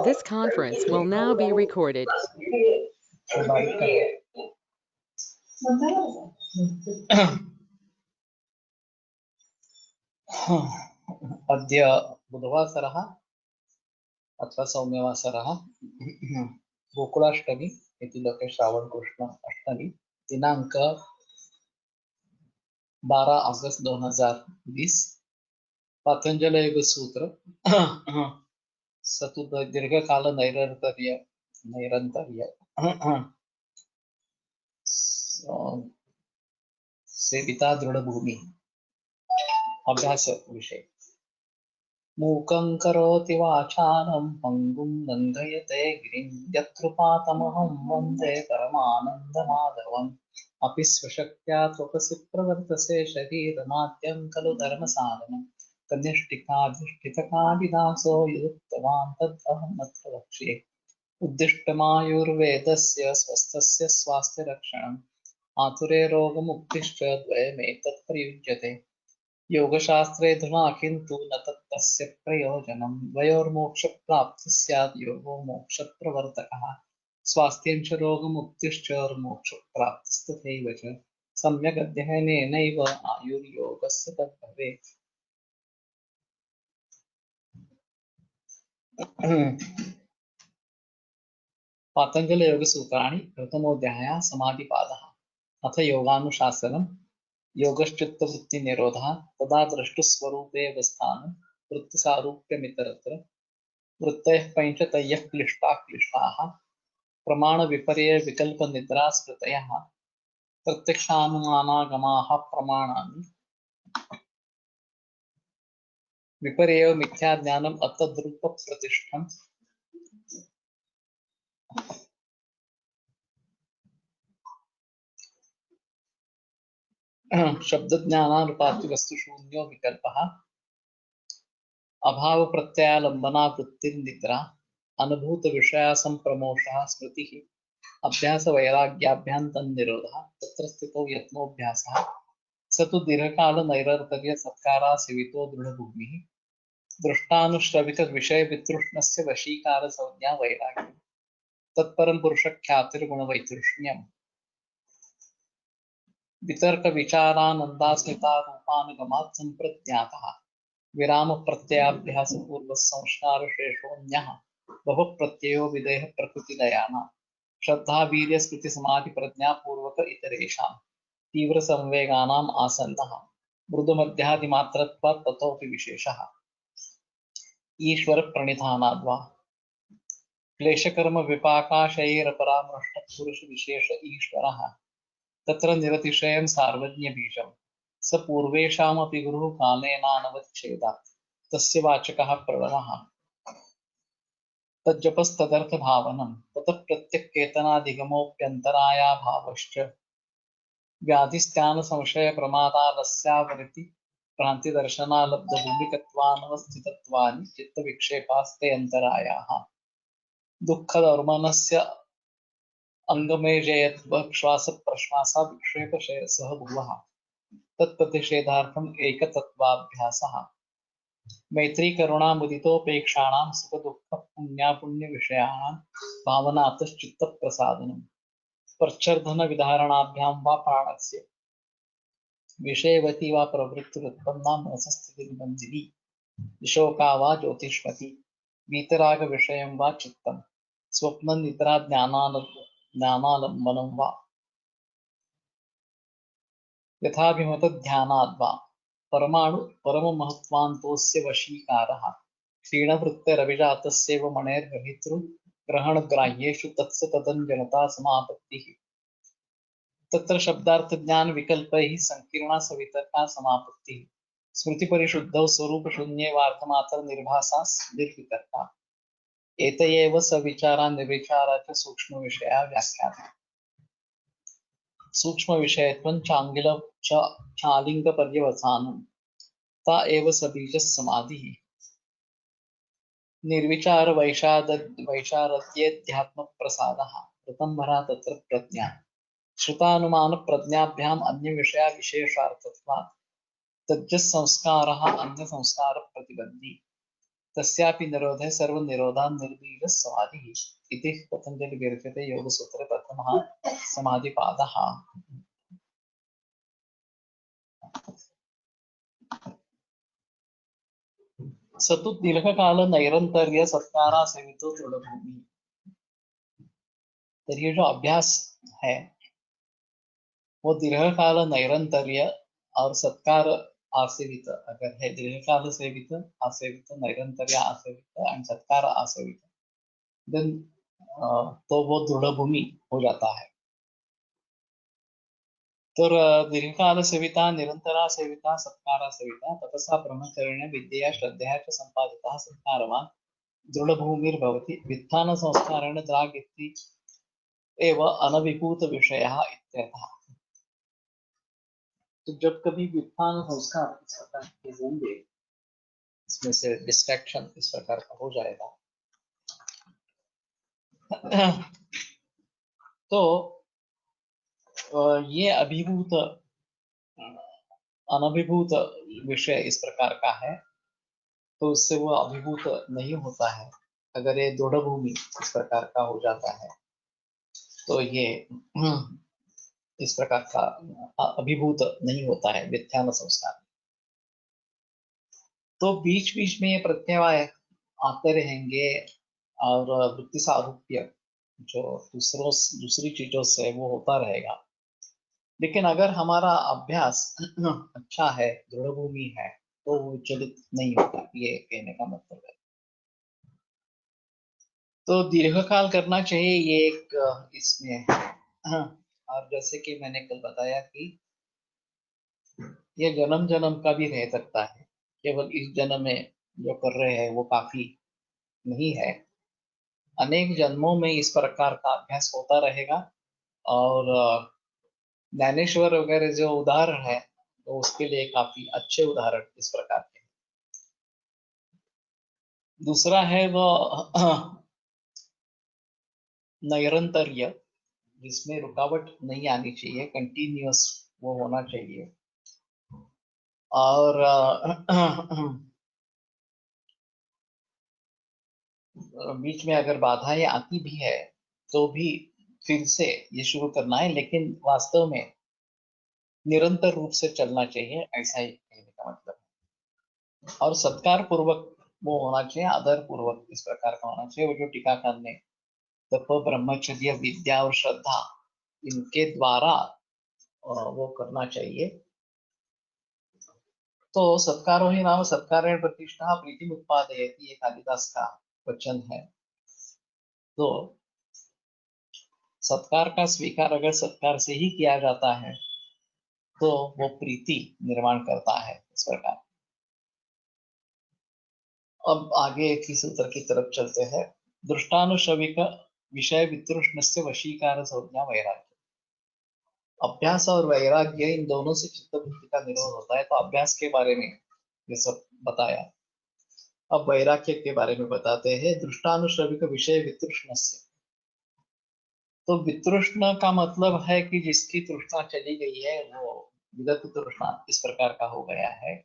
This conference will now be recorded. अद्य बुधवासरः अथवा सौम्यवासरः गोकुलाष्टमी इति लोके श्रावणकृष्ण अष्टमी दिनांक 12 अगस्त 2020 पतंजलि योग सूत्र चतुर्थ दीर्घकाल नैरंतर्य सेविता दृढ़ भूमि अभ्यास विषय मूकं करोति वाचालं पंगुं लंघयते गिरिं यत्कृपातमहं वन्दे परमानन्दमाधवम् अपि स्वशक्त्या त्वपसि प्रवर्तसे शरीरमाद्यं खलु धर्मसाधनं कनिष्ठिकाधिष्ठितकालिदासो युक्तवान् तदहं अत्र वक्ष्ये उद्दिष्टमायुर्वेदस्य स्वस्थस्य स्वास्थ्यरक्षणम् आतुरे रोगमुक्तिश्च द्वयमेतत् प्रयुज्यते योगशास्त्रे धुना किन्तु न तस्य प्रयोजनं द्वयोर्मोक्षप्राप्तिः स्यात् योगो मोक्षप्रवर्तकः स्वास्थ्यं च रोगमुक्तिश्च मोक्षप्राप्तिस्तथैव च सम्यक् अध्ययनेनैव आयुर्योगस्य तद्भवेत्। पातंजलि योगसूत्राणि प्रथमोऽध्यायः समाधिपादः अथ योगानुशासनम् योगश्चित्तवृत्तिनिरोधः तदा द्रष्टुस्वरूपेऽवस्थानं वृत्तिसारूप्यमितरत्र वृत्तयः पञ्चतयः क्लिष्टाः प्रमाणविपर्ययविकल्पनिद्रास्मृतयः प्रत्यक्षानुमानागमाः प्रमाणानि विपर्ययो मिथ्याज्ञानम् अतद्रूपप्रतिष्ठम् शब्दज्ञानानुपाति वस्तुशून्यो विकल्पः अभाव प्रत्ययालंबना वृत्तिर्निद्रा अनुभूत विषया संप्रमोषः स्मृतिः अभ्यास वैराग्याभ्यां निरोधः तत्र स्थितौ यत्नोऽभ्यासः स तु दीर्घकाल नैरन्तर्य सत्कारा सेवितो दृढभूमिः दृष्टानुश्रवित विषय वितृष्णस्य वशीकार संज्ञा वैराग्यम् तत्परं पुरुष ख्यातिर्गुण वैतृष्ण्यम् वितर्क विचारानंदास्मिता रूपानुगमात् संप्रज्ञातः विराम प्रत्ययाभ्यास पूर्व संस्कार शेषोऽन्यः बहु प्रत्ययो विदेह प्रकृतिलयानां श्रद्धा वीर्य स्मृति समाधि प्रज्ञा पूर्वक इतरेषां तीव्र संवेगानाम् आसन्नः मृदु मध्यादि मात्रत्वात् ततोऽपि विशेषः ईश्वर प्रणिधानाद्वा क्लेशकर्म विपाकाशयैरपरामृष्ट पुरुष विशेष ईश्वरः तत्र निरतिशयं सार्वज्ञ बीजं स पूर्वेषामपि गुरुः कालेनानवच्छेदात् तस्य वाचकः प्रणवः तज्जपस्तदर्थभावनं ततः प्रत्यक्केतनाधिगमोऽप्यन्तरायाभावश्च व्याधिस्त्यान संशय प्रमादालस्यावृत्ति भ्रान्तिदर्शनालब्धभूमिकत्वानवस्थितत्वानि चित्तविक्षेपास्ते अन्तरायाः दुःखदौर्मनस्य अंगमेजयत्श्वास प्रश्वासा विक्षेप सह भुवः तत्प्रतिषेधार्थम् एकतत्वाभ्यासः मैत्री करुणा मुदितोपेक्षाणां सुख दुःख पुण्यापुण्य विषयाणां भावनातश्चित्त प्रसादनम् प्रच्छर्दन विधारणाभ्यां वा प्राणस्य विषयवती वा प्रवृत्तिरुत्पन्ना मनसस्थितिनिबन्धिनी विशोका वा ज्योतिष्मती वीतराग विषयं वा चित्तं स्वप्न निद्रा ज्ञानालम्बनं वा यथाभिमत ध्यानाद् वा परमाणु परममहत्त्वान्तोऽस्य वशीकारः क्षीणवृत्तिरभिजातस्यैव मणेर्ग्रहीतृ ग्रहणग्राह्येषु तत्सतदञ्जनता समापत्तिः तत्र शब्दार्थज्ञान विकल्पैः संकीर्णा सवितर्का समापत्तिः स्मृतिपरिशुद्धौ स्वरूपशून्ये वार्तमात्र निर्भासा निर्वितर्का एतयेव सविचारा निर्विचारा च सूक्ष्म विषया व्याख्याता सूक्ष्म विषयत्वं चालिंग पर्यवसानं ता एव सबीजः समाधिः निर्विचार वैशारद्येध्यात्म प्रसादः ऋतंभरा तत्र प्रज्ञा श्रुतानुमान प्रज्ञाभ्याम् अन्य विषया विशेषार्थत्वात् तज्जः संस्कारः अन्य संस्कार प्रतिबंधी तस्यापि निरोधे सर्वनिरोधान् निर्वीर्य समाधिः इति पतञ्जलि विरचिते योगसूत्रे प्रथमः समाधिपादः। स तु दीर्घकाल नैरन्तर्य सत्कारा सेवितो दृढ़भूमि। तो ये जो अभ्यास है वो दीर्घकाल नैरंतर्य और सत्कार आसेवित अगर है, दीर्घकाल सेवित आसेवित, नैरंतर्य आसेवित और सत्कार आसेवित, देन तो वो दृढ़ भूमि हो जाता है। तो दीर्घकाल सेविता निरंतरा सेविता सत्कारा सेविता तपसा ब्रह्मचर्येण विद्यया श्रद्धया च संपादितः सत्कारवान् दृढ़भूमिर्भवति वित्थान संस्कारेण द्राग इति एव अनभिभूत विषयः इत्यर्थः। तो जब कभी व्युत्थान संस्कार इस प्रकार के होंगे, इसमें से डिस्ट्रैक्शन इस प्रकार का हो जाएगा, तो ये अभिभूत अनभिभूत विषय इस प्रकार का है, तो उससे वो अभिभूत नहीं होता है। अगर ये दृढ़ भूमि इस प्रकार का हो जाता है तो ये इस प्रकार का अभिभूत नहीं होता है व्युत्थान संस्कार। तो बीच बीच में ये प्रत्यय आते रहेंगे और वृत्ति सारूप्य जो दूसरी चीजों से वो होता रहेगा। लेकिन अगर हमारा अभ्यास अच्छा है, दृढ़ भूमि है, तो वो विचलित नहीं होता, ये कहने का मतलब है। तो दीर्घकाल करना चाहिए, ये एक इसमें और जैसे कि मैंने कल बताया कि ये जन्म जन्म का भी रह सकता है, केवल इस जन्म में जो कर रहे हैं वो काफी नहीं है, अनेक जन्मों में इस प्रकार का अभ्यास होता रहेगा। और ज्ञानेश्वर वगैरह जो उदाहरण है तो उसके लिए काफी अच्छे उदाहरण इस प्रकार के। दूसरा है वो नैरंतर्य, जिसमें रुकावट नहीं आनी चाहिए, कंटिन्यूअस वो होना चाहिए। और बीच में अगर बाधाएं आती भी है तो भी फिर से ये शुरू करना है, लेकिन वास्तव में निरंतर रूप से चलना चाहिए, ऐसा ही कहने का मतलब है। और सत्कार पूर्वक वो होना चाहिए, आदर पूर्वक इस प्रकार का होना चाहिए। वो जो टीकाकार ने तप ब्रह्मचर्य विद्या और श्रद्धा इनके द्वारा वो करना चाहिए। तो सत्कारो ही नाम सत्कारेण प्रतिष्ठा प्रीति उत्पादयति, ये कालिदास का वचन है। तो सत्कार का स्वीकार अगर सत्कार से ही किया जाता है तो वो प्रीति निर्माण करता है इस प्रकार। अब आगे की सूत्र की तरफ चलते हैं। दृष्टानुश्रविक विषय वितृष्णस्य वशीकार संज्ञा वैराग्य। अभ्यास और वैराग्य इन दोनों से चित्तवृत्ति का निरोध होता है। तो अभ्यास के बारे में ये सब बताया, अब वैराग्य के बारे में बताते हैं। दृष्टानुश्रविक विषय वितृष्णस्य, तो वितृष्ण का मतलब है कि जिसकी तृष्णा चली गई है, वो विगत तृष्णा इस प्रकार का हो गया है।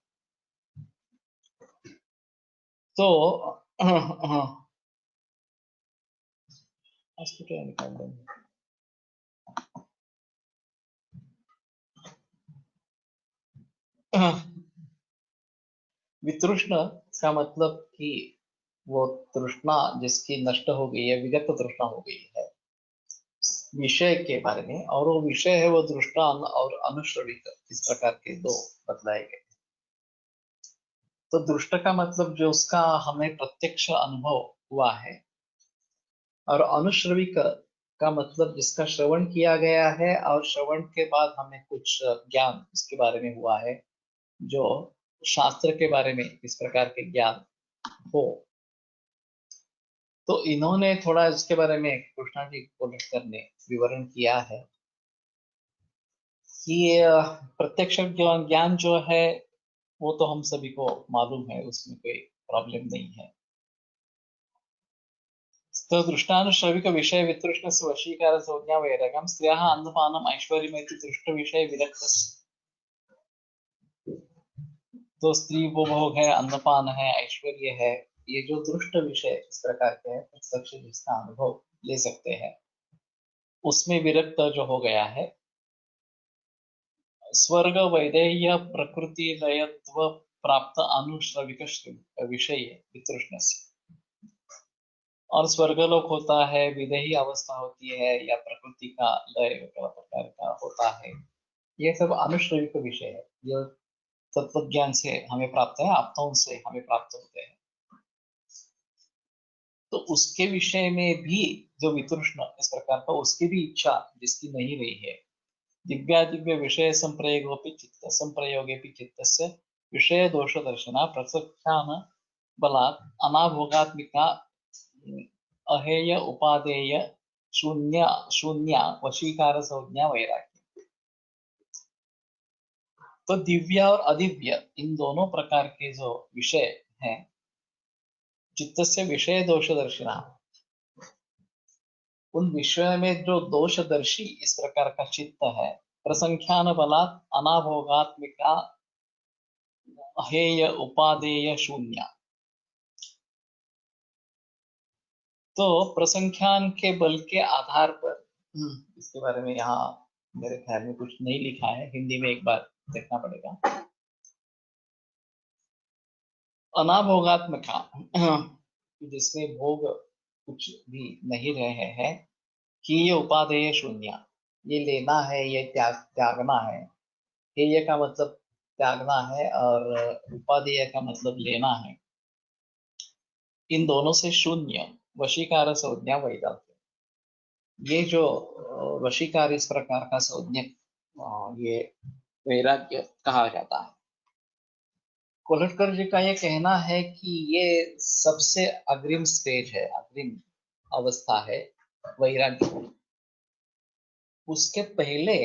तो निकाल देंगे। वितृष्ण का मतलब कि वो तृष्णा जिसकी नष्ट हो गई है, विगत तृष्णा हो गई है विषय के बारे में, और वो विषय है वो दृष्टान और अनुश्रविक, इस प्रकार के दो बतलाए गए। तो दृष्ट का मतलब जो उसका हमें प्रत्यक्ष अनुभव हुआ है, और अनुश्रविक का मतलब जिसका श्रवण किया गया है और श्रवण के बाद हमें कुछ ज्ञान इसके बारे में हुआ है, जो शास्त्र के बारे में इस प्रकार के ज्ञान हो। तो इन्होंने थोड़ा इसके बारे में कृष्णा जी कोलटकर ने विवरण किया है कि प्रत्यक्ष ज्ञान जो है वो तो हम सभी को मालूम है, उसमें कोई प्रॉब्लम नहीं है। तो दृष्टानुश्रविक विषय वितृष्ण से वशीकार संज्ञा वैराग्यम स्त्रियः अन्नपानम ऐश्वर्यमेति दृष्ट विषय विरक्त। तो स्त्री वो भोग है, अन्नपान है, ऐश्वर्य है, ये जो दृष्ट विषय इस प्रकार के हैं, प्रत्यक्ष जिसका अनुभव ले सकते हैं, उसमें विरक्त जो हो गया है, स्वर्ग वैदेह्य प्रकृति लयत्व प्राप्त अनुश्रविक विषय वितृष्ण से, और स्वर्गलोक होता है, विदेही अवस्था होती है, या प्रकृति का लय प्रकार का होता है, ये सब अनुश्रविक विषय है, जो तत्व ज्ञान से हमें प्राप्त है, आप्तों से हमें प्राप्त होते हैं। तो उसके विषय में भी जो वितृष्ण इस प्रकार का, उसकी भी इच्छा जिसकी नहीं रही है, दिव्यादिव्य विषय संप्रयोगोपि चित्त संप्रयोगेपि चित्तस्य विषय दोष दर्शना प्रसख्यान बलात् अनाभोगात्मिका अहेय उपादेय शून्य शून्य वशीकार संज्ञा वैराग्य। तो दिव्य और अदिव्य इन दोनों प्रकार के जो विषय हैं, चित्त से विषय दोष दर्शिना, उन विषय में जो दोषदर्शी इस प्रकार का चित्त है, प्रसंख्यान बलात् अनाभोगात्मिका अहेय उपादेय शून्य। तो प्रसंख्यान के बल के आधार पर, इसके बारे में यहाँ मेरे ख्याल में कुछ नहीं लिखा है, हिंदी में एक बार देखना पड़ेगा। अनाभोगात्मिका, जिसमें भोग कुछ भी नहीं रहे हैं, कि ये उपादेय शून्य, ये लेना है, ये त्यागना है। हेय का मतलब त्यागना है और उपादेय का मतलब लेना है। इन दोनों से शून्य वशीकार संज्ञा वैराग्य, ये जो वशीकार इस प्रकार का संज्ञा, ये वैराग्य कहा जाता है। कोलटकर जी का ये कहना है कि ये सबसे अग्रिम स्टेज है, अग्रिम अवस्था है वैराग्य की। उसके पहले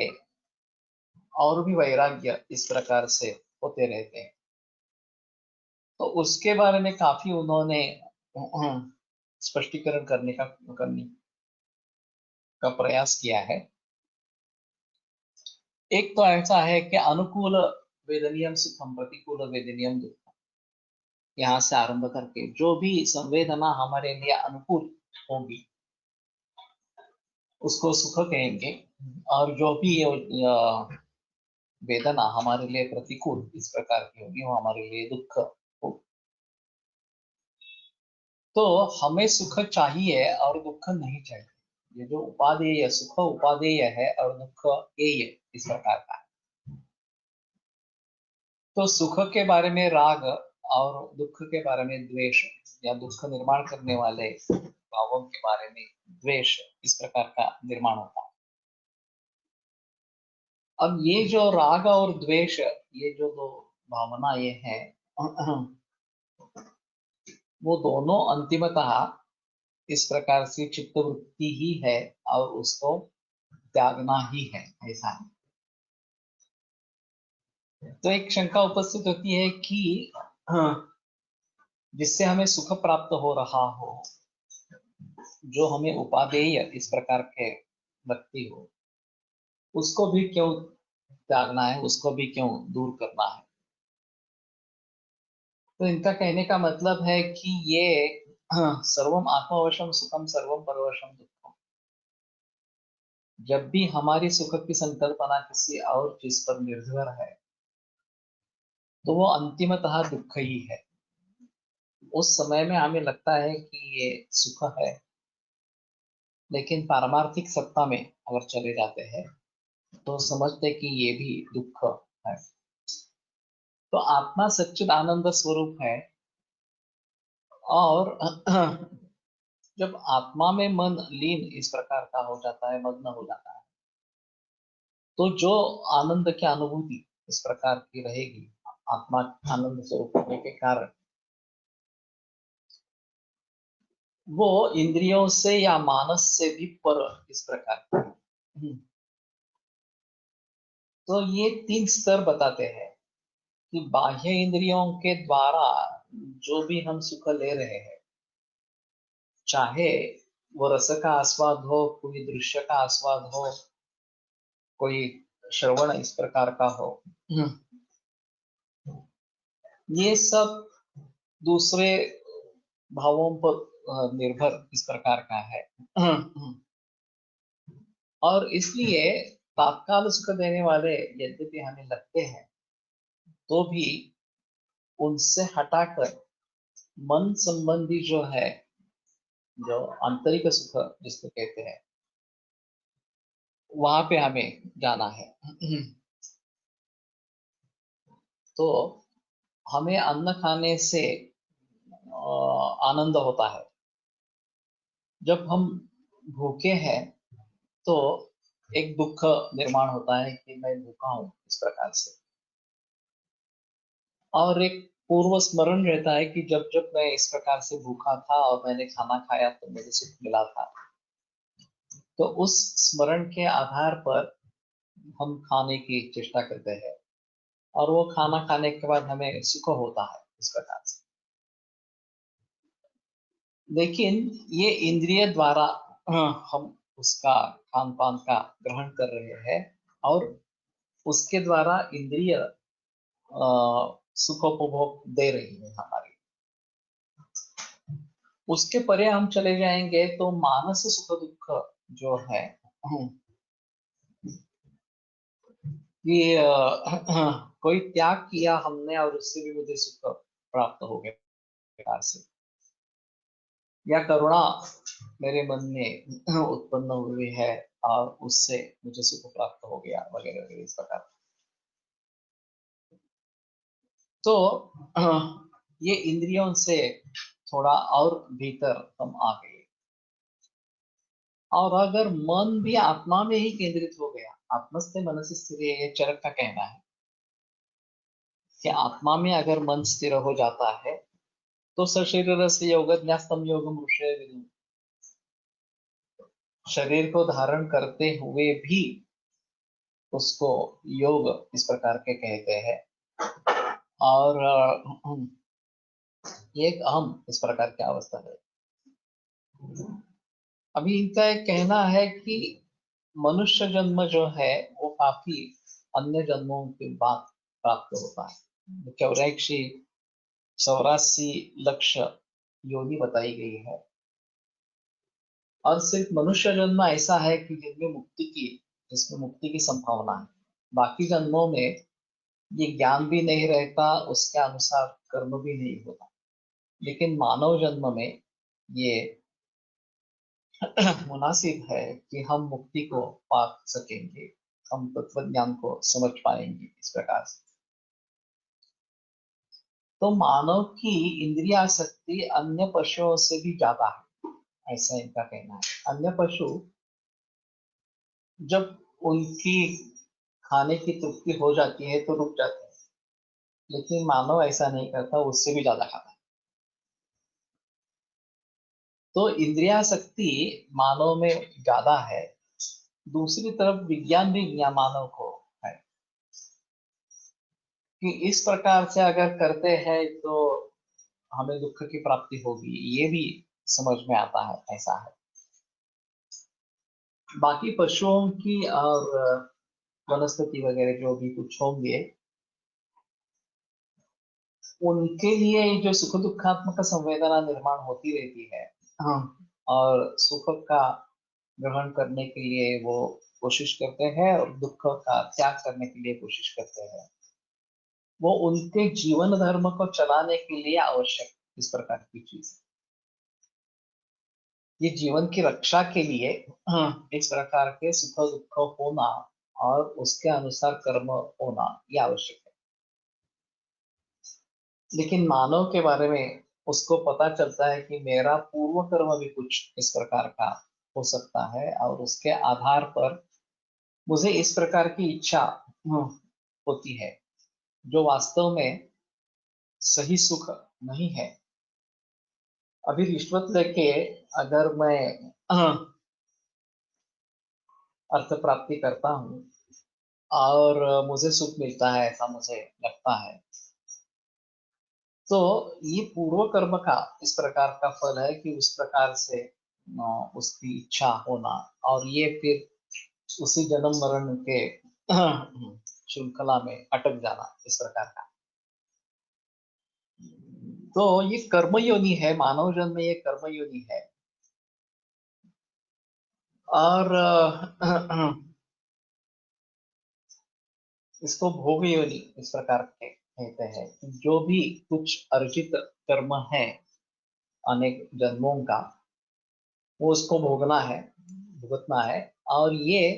और भी वैराग्य इस प्रकार से होते रहते हैं। तो उसके बारे में काफी उन्होंने स्पष्टीकरण करने का प्रयास किया है। एक तो ऐसा है कि अनुकूल वेदनियम सुखम, प्रतिकूल वेदनियम दुखम, यहाँ से आरंभ करके जो भी संवेदना हमारे लिए अनुकूल होगी उसको सुख कहेंगे, और जो भी वेदना हमारे लिए प्रतिकूल इस प्रकार की होगी वो हमारे लिए दुख होगी। तो हमें सुख चाहिए और दुख नहीं चाहिए। ये जो उपादेय, सुख उपादेय है और दुख एय इस प्रकार का है। तो सुख के बारे में राग और दुख के बारे में द्वेष, या दुख निर्माण करने वाले भावों के बारे में द्वेष, इस प्रकार का निर्माण होता है। अब ये जो राग और द्वेष, ये जो दो भावना ये है, वो दोनों अंतिमतः इस प्रकार से चित्तवृत्ति ही है और उसको त्यागना ही है, ऐसा है। तो एक शंका उपस्थित होती है कि जिससे हमें सुख प्राप्त हो रहा हो, जो हमें उपादेय इस प्रकार के लगती हो, उसको भी क्यों त्यागना है, उसको भी क्यों दूर करना है। तो इनका कहने का मतलब है कि ये सर्वम आत्मवशम सुखम सर्वम परवशम दुखम, जब भी हमारी सुख की संकल्पना किसी और चीज पर निर्भर है तो वो अंतिमतः दुख ही है। उस समय में हमें लगता है कि ये सुख है, लेकिन पारमार्थिक सत्ता में अगर चले जाते हैं तो समझते कि ये भी दुख है। तो आत्मा सच्चिद आनंद स्वरूप है, और जब आत्मा में मन लीन इस प्रकार का हो जाता है, मग्न हो जाता है, तो जो आनंद की अनुभूति इस प्रकार की रहेगी, आत्मा आनंद स्वरूप होने के कारण, वो इंद्रियों से या मानस से भी पर इस प्रकार का। तो ये तीन स्तर बताते हैं कि बाह्य इंद्रियों के द्वारा जो भी हम सुख ले रहे हैं, चाहे वो रस का आस्वाद हो, कोई दृश्य का आस्वाद हो, कोई श्रवण इस प्रकार का हो, ये सब दूसरे भावों पर निर्भर इस प्रकार का है। और इसलिए तात्काल सुख देने वाले यद्यपि हमें लगते हैं, तो भी उनसे हटाकर मन संबंधी जो है, जो आंतरिक सुख जिसको कहते हैं, वहां पे हमें जाना है। तो हमें अन्न खाने से आनंद होता है। जब हम भूखे हैं तो एक दुख निर्माण होता है कि मैं भूखा हूं इस प्रकार से। और एक पूर्व स्मरण रहता है कि जब जब मैं इस प्रकार से भूखा था और मैंने खाना खाया तो मुझे सुख मिला था। तो उस स्मरण के आधार पर हम खाने की चेष्टा करते हैं, और वो खाना खाने के बाद हमें सुख होता है इस प्रकार से। लेकिन ये इंद्रिय द्वारा हम उसका खान पान का ग्रहण कर रहे हैं, और उसके द्वारा इंद्रिय सुखोपभोग दे रही है हमारी। उसके परे हम चले जाएंगे तो मानस सुख दुख जो है, कि कोई त्याग किया हमने और उससे भी मुझे सुख प्राप्त हो गया प्रकार से, या करुणा मेरे मन में उत्पन्न हुई है और उससे मुझे सुख प्राप्त हो गया, वगैरह वगैरह इस प्रकार। तो ये इंद्रियों से थोड़ा और भीतर हम आ गए। और अगर मन भी आत्मा में ही केंद्रित हो गया, आत्मस्थे मनसि स्थिर, ये चरक का कहना है कि आत्मा में अगर मन स्थिर हो जाता है तो सशरीर से योग न्यास्तम योगम ऋषय विदुम, शरीर को धारण करते हुए भी उसको योग इस प्रकार के कहते हैं। और ये एक अहम इस प्रकार की अवस्था है। अभी इनका एक कहना है कि मनुष्य जन्म जो है वो काफी अन्य जन्मों के बाद प्राप्त होता है। 84 योनि बताई गई है। और सिर्फ मनुष्य जन्म ऐसा है कि जिसमें मुक्ति की संभावना है। बाकी जन्मों में ये ज्ञान भी नहीं रहता, उसके अनुसार कर्म भी नहीं होता। लेकिन मानव जन्म में ये मुनासिब है कि हम मुक्ति को पा सकेंगे, हम तत्व ज्ञान को समझ पाएंगे इस प्रकार से। तो मानव की इंद्रियासक्ति अन्य पशुओं से भी ज्यादा है, ऐसा इनका कहना है। अन्य पशु जब उनकी खाने की तृप्ति हो जाती है तो रुक जाते हैं, लेकिन मानव ऐसा नहीं करता, उससे भी ज्यादा खाता है। तो इंद्रियासक्ति मानव में ज्यादा है। दूसरी तरफ विज्ञान भी मानव को है कि इस प्रकार से अगर करते हैं तो हमें दुख की प्राप्ति होगी, ये भी समझ में आता है, ऐसा है। बाकी पशुओं की और वनस्पति वगैरह जो भी कुछ होंगे, उनके लिए जो सुख दुखात्मक संवेदना निर्माण होती रहती है, हाँ, और सुख का ग्रहण करने के लिए वो कोशिश करते हैं और दुख का त्याग करने के लिए कोशिश करते हैं। वो उनके जीवन धर्म को चलाने के लिए आवश्यक इस प्रकार की चीज है। ये जीवन की रक्षा के लिए इस प्रकार के सुख दुख होना और उसके अनुसार कर्म होना ये आवश्यक है। लेकिन मानव के बारे में उसको पता चलता है कि मेरा पूर्व कर्म भी कुछ इस प्रकार का हो सकता है, और उसके आधार पर मुझे इस प्रकार की इच्छा होती है जो वास्तव में सही सुख नहीं है। अभी रिश्वत लेके अगर मैं अर्थ प्राप्ति करता हूँ और मुझे सुख मिलता है ऐसा मुझे लगता है, तो ये पूर्व कर्म का इस प्रकार का फल है कि उस प्रकार से उसकी इच्छा होना, और ये फिर उसी जन्म मरण के श्रृंखला में अटक जाना इस प्रकार का। तो ये कर्मयोनि है, मानव जन्म में ये कर्मयोनि है। और इसको भोग योनि इस प्रकार के कहते हैं कि जो भी कुछ अर्जित कर्म है अनेक जन्मों का, वो उसको भोगना है, भुगतना है। और ये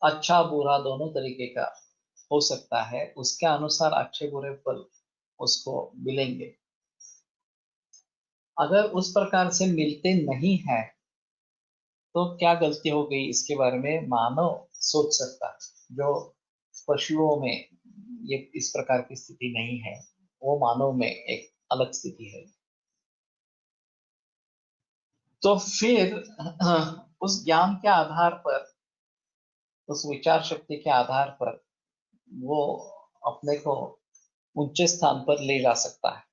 अच्छा बुरा दोनों तरीके का हो सकता है, उसके अनुसार अच्छे बुरे फल उसको मिलेंगे। अगर उस प्रकार से मिलते नहीं है तो क्या गलती हो गई, इसके बारे में मानव सोच सकता है। जो पशुओं में ये इस प्रकार की स्थिति नहीं है, वो मानव में एक अलग स्थिति है। तो फिर उस ज्ञान के आधार पर, उस विचार शक्ति के आधार पर वो अपने को ऊंचे स्थान पर ले जा सकता है।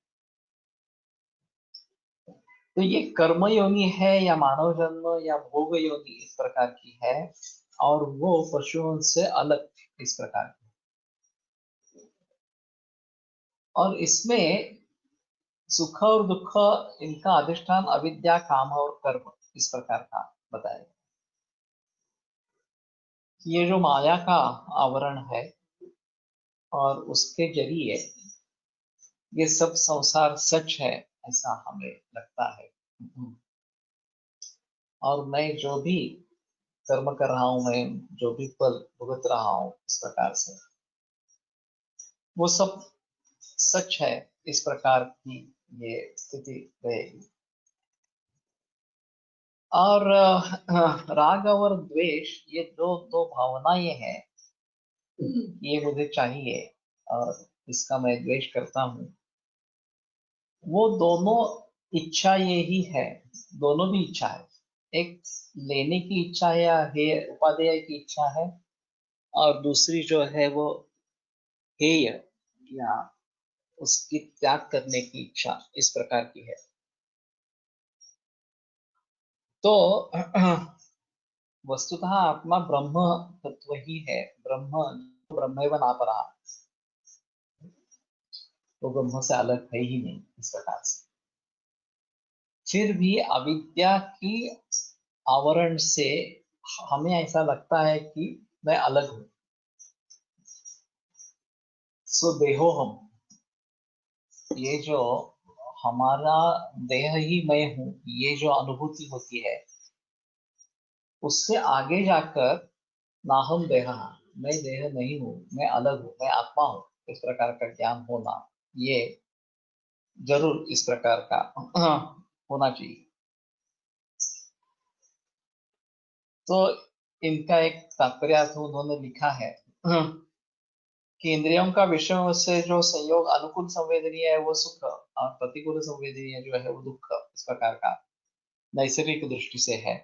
तो ये कर्म योनि है या मानव जन्म या भोग योनि इस प्रकार की है, और वो पशुओं से अलग इस प्रकार की। और इसमें सुख और दुख, इनका अधिष्ठान अविद्या, काम और कर्म इस प्रकार का बताया। ये जो माया का आवरण है और उसके जरिए ये सब संसार सच है, ऐसा हमें लगता है। और मैं जो भी कर्म कर रहा हूं, मैं जो भी फल भुगत रहा हूं इस प्रकार से, वो सब सच है, इस प्रकार की ये स्थिति रहेगी। और राग और द्वेष, ये दो दो भावनाएं हैं। ये मुझे चाहिए और इसका मैं द्वेष करता हूँ, वो दोनों इच्छा ये ही है। दोनों भी इच्छा है, एक लेने की इच्छा है या हे उपादेय की इच्छा है, और दूसरी जो है वो हेय या उसकी त्याग करने की इच्छा इस प्रकार की है। तो वस्तुतः आत्मा ब्रह्म तत्व ही है। ब्रह्म ब्रह्मैव नापरा, वो ब्रह्म से अलग है ही नहीं इस प्रकार से। फिर भी अविद्या की आवरण से हमें ऐसा लगता है कि मैं अलग हूं। सो देहो हम, ये जो हमारा देह ही मैं हूं, ये जो अनुभूति होती है, उससे आगे जाकर ना हम देह, मैं देह नहीं हूं, मैं अलग हूं, मैं आत्मा हूं, इस प्रकार का ज्ञान होना, ये जरूर इस प्रकार का होना चाहिए। तो इनका एक तात्पर्य उन्होंने लिखा है कि इंद्रियों का विषयों से जो संयोग अनुकूल संवेदनीय है वो सुख, और प्रतिकूल संवेदनीय जो है वो दुख, इस प्रकार का नैसर्गिक दृष्टि से है।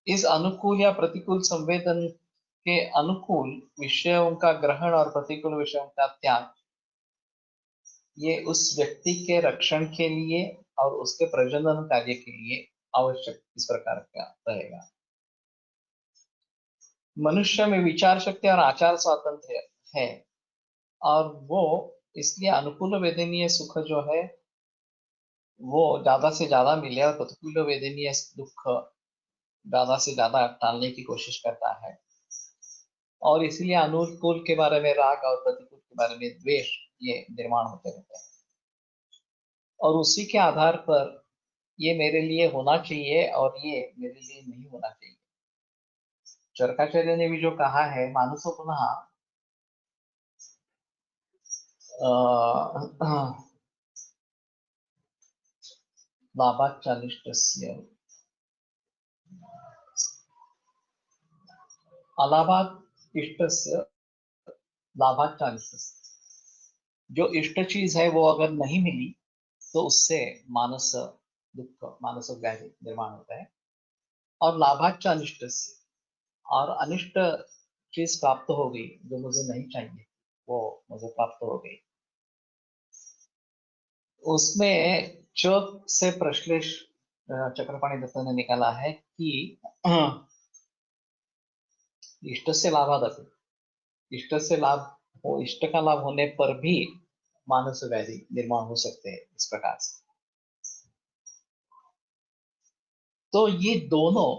इस अनुकूल या प्रतिकूल संवेदन के अनुकूल विषयों का ग्रहण और प्रतिकूल विषयों का त्याग, ये उस व्यक्ति के रक्षण के लिए और उसके प्रजनन कार्य के लिए आवश्यक इस प्रकार का रहेगा। मनुष्य में विचार शक्ति और आचार स्वातंत्र्य है, और वो इसलिए अनुकूल वेदनीय सुख जो है वो ज्यादा से ज्यादा मिले, और प्रतिकूल वेदनीय दुख ज्यादा से ज्यादा टालने की कोशिश करता है। और इसलिए अनुकूल के बारे में राग और प्रतिकूल के बारे में द्वेष, ये निर्माण होते रहते हैं। और उसी के आधार पर ये मेरे लिए होना चाहिए और ये मेरे लिए नहीं होना चाहिए। चरकाचार्य ने भी जो कहा है, मानसो पुनः लाभाच्चानिष्टस्य अलाभात इष्टस्य लाभाच्चानिष्टस्य। जो इष्ट चीज है वो अगर नहीं मिली तो उससे मानस दुख, मानस व्याधि निर्माण होता है। और लाभाच्च अनिष्ट से, और अनिष्ट चीज प्राप्त हो गई जो मुझे नहीं चाहिए, वो मुझे प्राप्त हो गई। उसमें चौक से प्रश्लेष चक्रपाणी दत्त ने निकाला है कि इष्ट से लाभादपि, इष्ट से लाभ हो, इष्ट का लाभ होने पर भी मानस व्याधि निर्माण हो सकते हैं इस प्रकार से। तो ये दोनों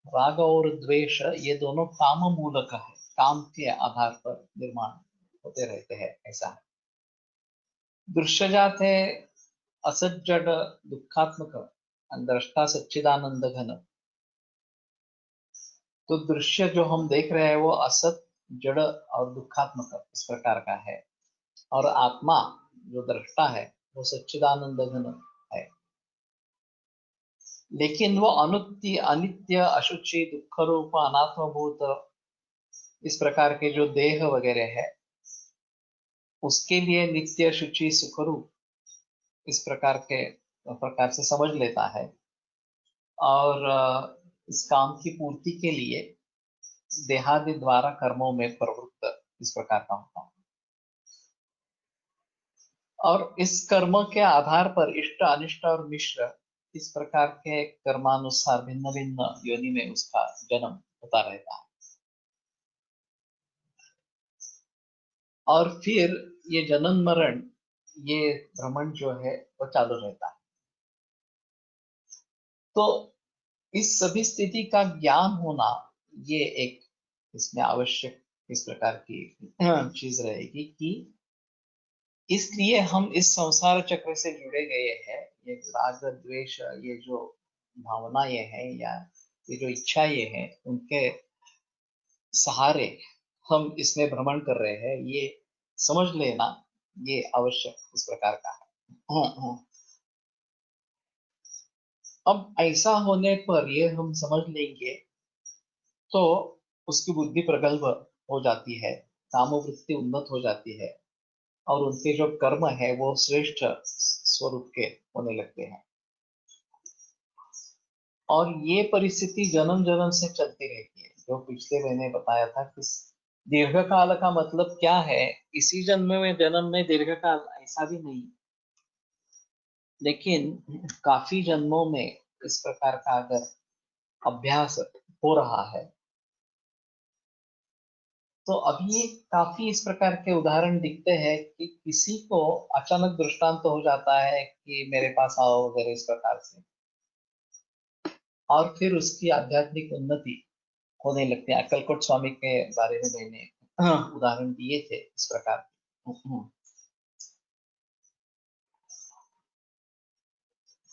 राग और द्वेष, ये दोनों काम मूलक है, काम के आधार पर निर्माण होते रहते हैं, ऐसा है। दृश्यजात है असत जड़ दुखात्मक, दृष्टा सच्चिदानंद घन। तो दृश्य जो हम देख रहे हैं वो असत, जड़ और दुखात्मक इस प्रकार का है, और आत्मा जो दृष्टा है वो सच्चिदानंद घन है। लेकिन वो अनित्य अनित्य अशुचि दुख रूप अनात्मभूत इस प्रकार के जो देह वगैरह है उसके लिए नित्य शुचि सुखरूप इस प्रकार से समझ लेता है, और इस काम की पूर्ति के लिए देहादि द्वारा कर्मों में प्रवृत्त इस प्रकार का होता है। और इस कर्म के आधार पर इष्ट अनिष्ट और मिश्र इस प्रकार के कर्मानुसार भिन्न भिन्न योनि में उसका जन्म होता रहता है, और फिर ये जनन मरण, ये भ्रमण जो है वो चालू रहता है। तो इस सभी स्थिति का ज्ञान होना ये एक इसमें आवश्यक इस प्रकार की चीज रहेगी कि इसलिए हम इस संसार चक्र से जुड़े गए हैं। ये राग द्वेष, ये जो भावना ये है या ये जो इच्छा ये है, उनके सहारे हम इसमें भ्रमण कर रहे हैं, ये समझ लेना ये आवश्यक इस प्रकार का है। अब ऐसा होने पर ये हम समझ लेंगे तो उसकी बुद्धि प्रगल्भ हो जाती है, कामवृत्ति उन्नत हो जाती है, और उनके जो कर्म है वो श्रेष्ठ स्वरूप के होने लगते हैं। और ये परिस्थिति जन्म जन्म से चलती रहती है। जो पिछले महीने बताया था कि दीर्घ काल का मतलब क्या है, इसी जन्म में दीर्घ काल ऐसा भी नहीं, लेकिन काफी जन्मों में इस प्रकार का अगर अभ्यास हो रहा है तो अभी काफी इस प्रकार के उदाहरण दिखते हैं कि किसी को अचानक दृष्टांत हो जाता है कि मेरे पास आओ वगैरह इस प्रकार से, और फिर उसकी आध्यात्मिक उन्नति होने लगते हैं। अक्कलकोट स्वामी के बारे में मैंने उदाहरण दिए थे इस प्रकार।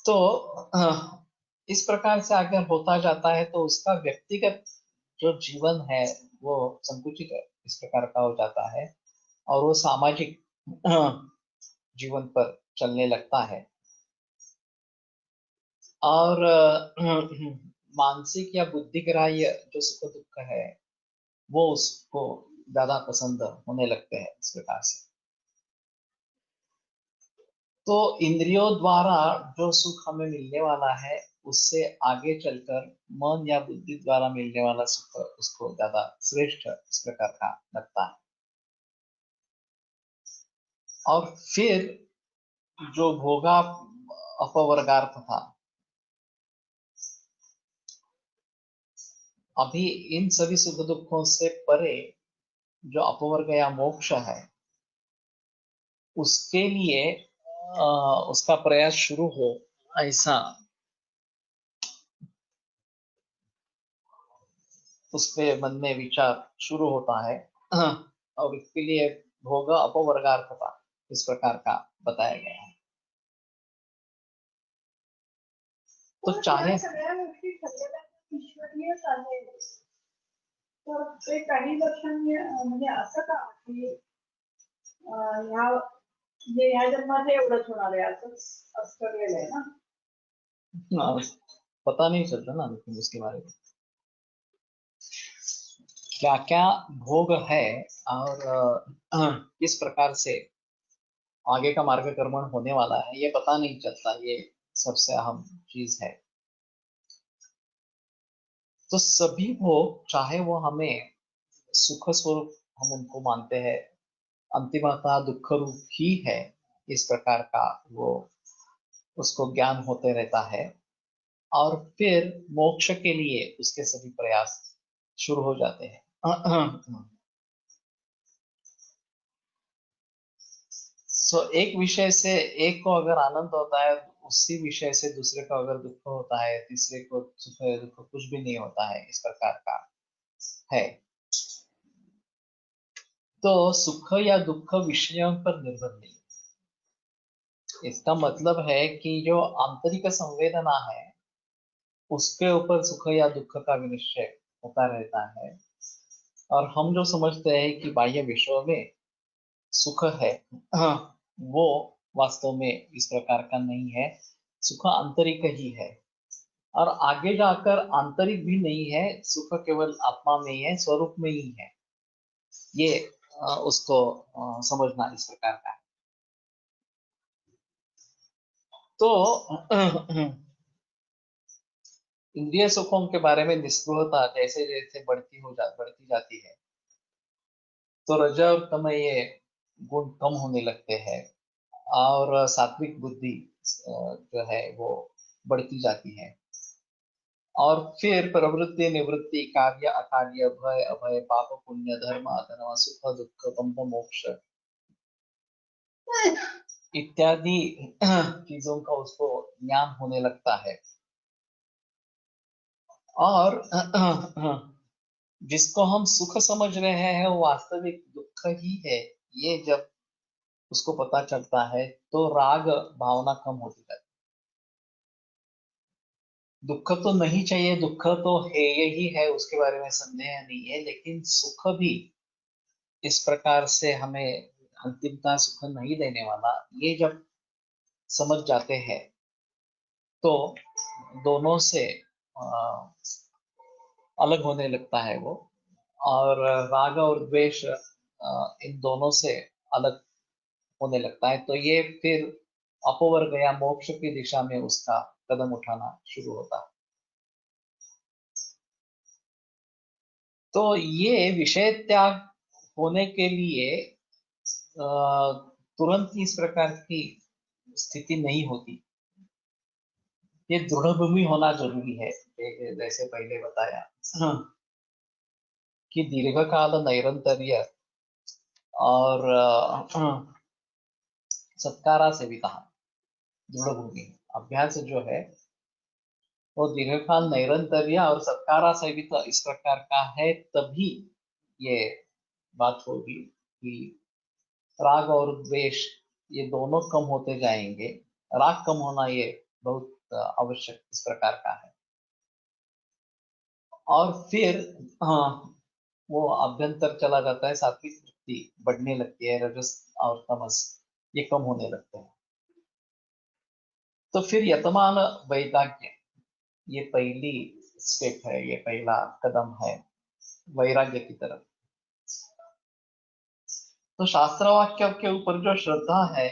तो इस प्रकार से अगर होता जाता है तो उसका व्यक्तिगत जो जीवन है वो संकुचित इस प्रकार का हो जाता है, और वो सामाजिक जीवन पर चलने लगता है, और मानसिक या बुद्धिग्राह्य जो सुख दुख है वो उसको ज्यादा पसंद होने लगते हैं इस प्रकार से। तो इंद्रियों द्वारा जो सुख हमें मिलने वाला है उससे आगे चलकर मन या बुद्धि द्वारा मिलने वाला सुख उसको ज्यादा श्रेष्ठ इस प्रकार का लगता है। और फिर जो भोगा अपवर्गार्थ था, अभी इन सभी सुख दुखों से परे जो अपवर्ग या मोक्ष है उसके लिए उसका प्रयास शुरू हो, ऐसा उसपे मन में विचार शुरू होता है। और इसके लिए भोग अपवर्गार्थता इस प्रकार का बताया गया है। तो चाहे सगळ्या गोष्टी ठरलेल्या ईश्वरीयच आहे, तर ते काही वर्षांनी म्हणजे असं का की ह्या म्हणजे ह्या जन्मात एवढंच होणार आहे असंच ठरलेलं आहे ना? पता नहीं चलता ना लेकिन इसके बारे में क्या क्या भोग है और किस प्रकार से आगे का मार्गक्रमण होने वाला है ये पता नहीं चलता, ये सबसे अहम चीज है। तो सभी भोग चाहे वो हमें सुख स्वरूप हम उनको मानते हैं, अंतिमतः दुख रूप ही है इस प्रकार का वो उसको ज्ञान होते रहता है, और फिर मोक्ष के लिए उसके सभी प्रयास शुरू हो जाते हैं। एक विषय से एक को अगर आनंद होता है, उसी विषय से दूसरे को अगर दुख होता है, तीसरे को सुख दुख कुछ भी नहीं होता है, इस प्रकार का है। तो सुख या दुख विषयों पर निर्भर नहीं। इसका मतलब है कि जो आंतरिक संवेदना है उसके ऊपर सुख या दुख का विनिश्चय होता रहता है। और हम जो समझते हैं कि बाह्य विश्व में सुख है, हाँ, वो वास्तव में इस प्रकार का नहीं है। सुख आंतरिक ही है, और आगे जाकर आंतरिक भी नहीं है, सुख केवल आत्मा में ही है, स्वरूप में ही है। ये उसको समझना इस प्रकार का है। तो इंद्रिय सुखों के बारे में निस्पृहता जैसे जैसे बढ़ती जाती है, तो रज और तम ये गुण कम होने लगते हैं, और सात्विक बुद्धि जो है वो बढ़ती जाती है। और फिर प्रवृत्ति निवृत्ति, कार्य अकार्य, भय अभय, पाप पुण्य, धर्म अधर्म, सुख दुख, बंध मोक्ष इत्यादि चीजों का उसको ज्ञान होने लगता है। और जिसको हम सुख समझ रहे हैं वो वास्तविक दुख ही है, ये जब उसको पता चलता है तो राग भावना कम होती जाती है। दुख तो नहीं चाहिए, दुख तो है, यही है, उसके बारे में संदेह नहीं है, लेकिन सुख भी इस प्रकार से हमें अंतिमता सुख नहीं देने वाला, ये जब समझ जाते हैं तो दोनों से अलग होने लगता है वो। और राग और द्वेष इन दोनों से अलग होने लगता है, तो ये फिर अपवर्ग या मोक्ष की दिशा में उसका कदम उठाना शुरू होता है। तो ये विषय त्याग होने के लिए तुरंत इस प्रकार की स्थिति नहीं होती। ये दृढ़ भूमि होना जरूरी है, जैसे पहले बताया, हाँ, कि दीर्घकाल नैरंतर्य और सत्कारा से भी कहा दृढ़ भूमि अभ्यास जो है वो दीर्घकाल नैरंतर्य और सत्कारा से भी तो इस प्रकार का है, तभी ये बात होगी कि राग और द्वेष ये दोनों कम होते जाएंगे। राग कम होना ये बहुत आवश्यक इस प्रकार का है। और फिर हाँ, वो अभ्यंतर चला जाता है, सात्विक वृत्ति बढ़ने लगती है, रजस और तमस ये कम होने लगते हैं। तो फिर यतमान वैराग्य ये पहली स्टेप है, ये पहला कदम है वैराग्य की तरफ। तो शास्त्र वाक्य के ऊपर जो श्रद्धा है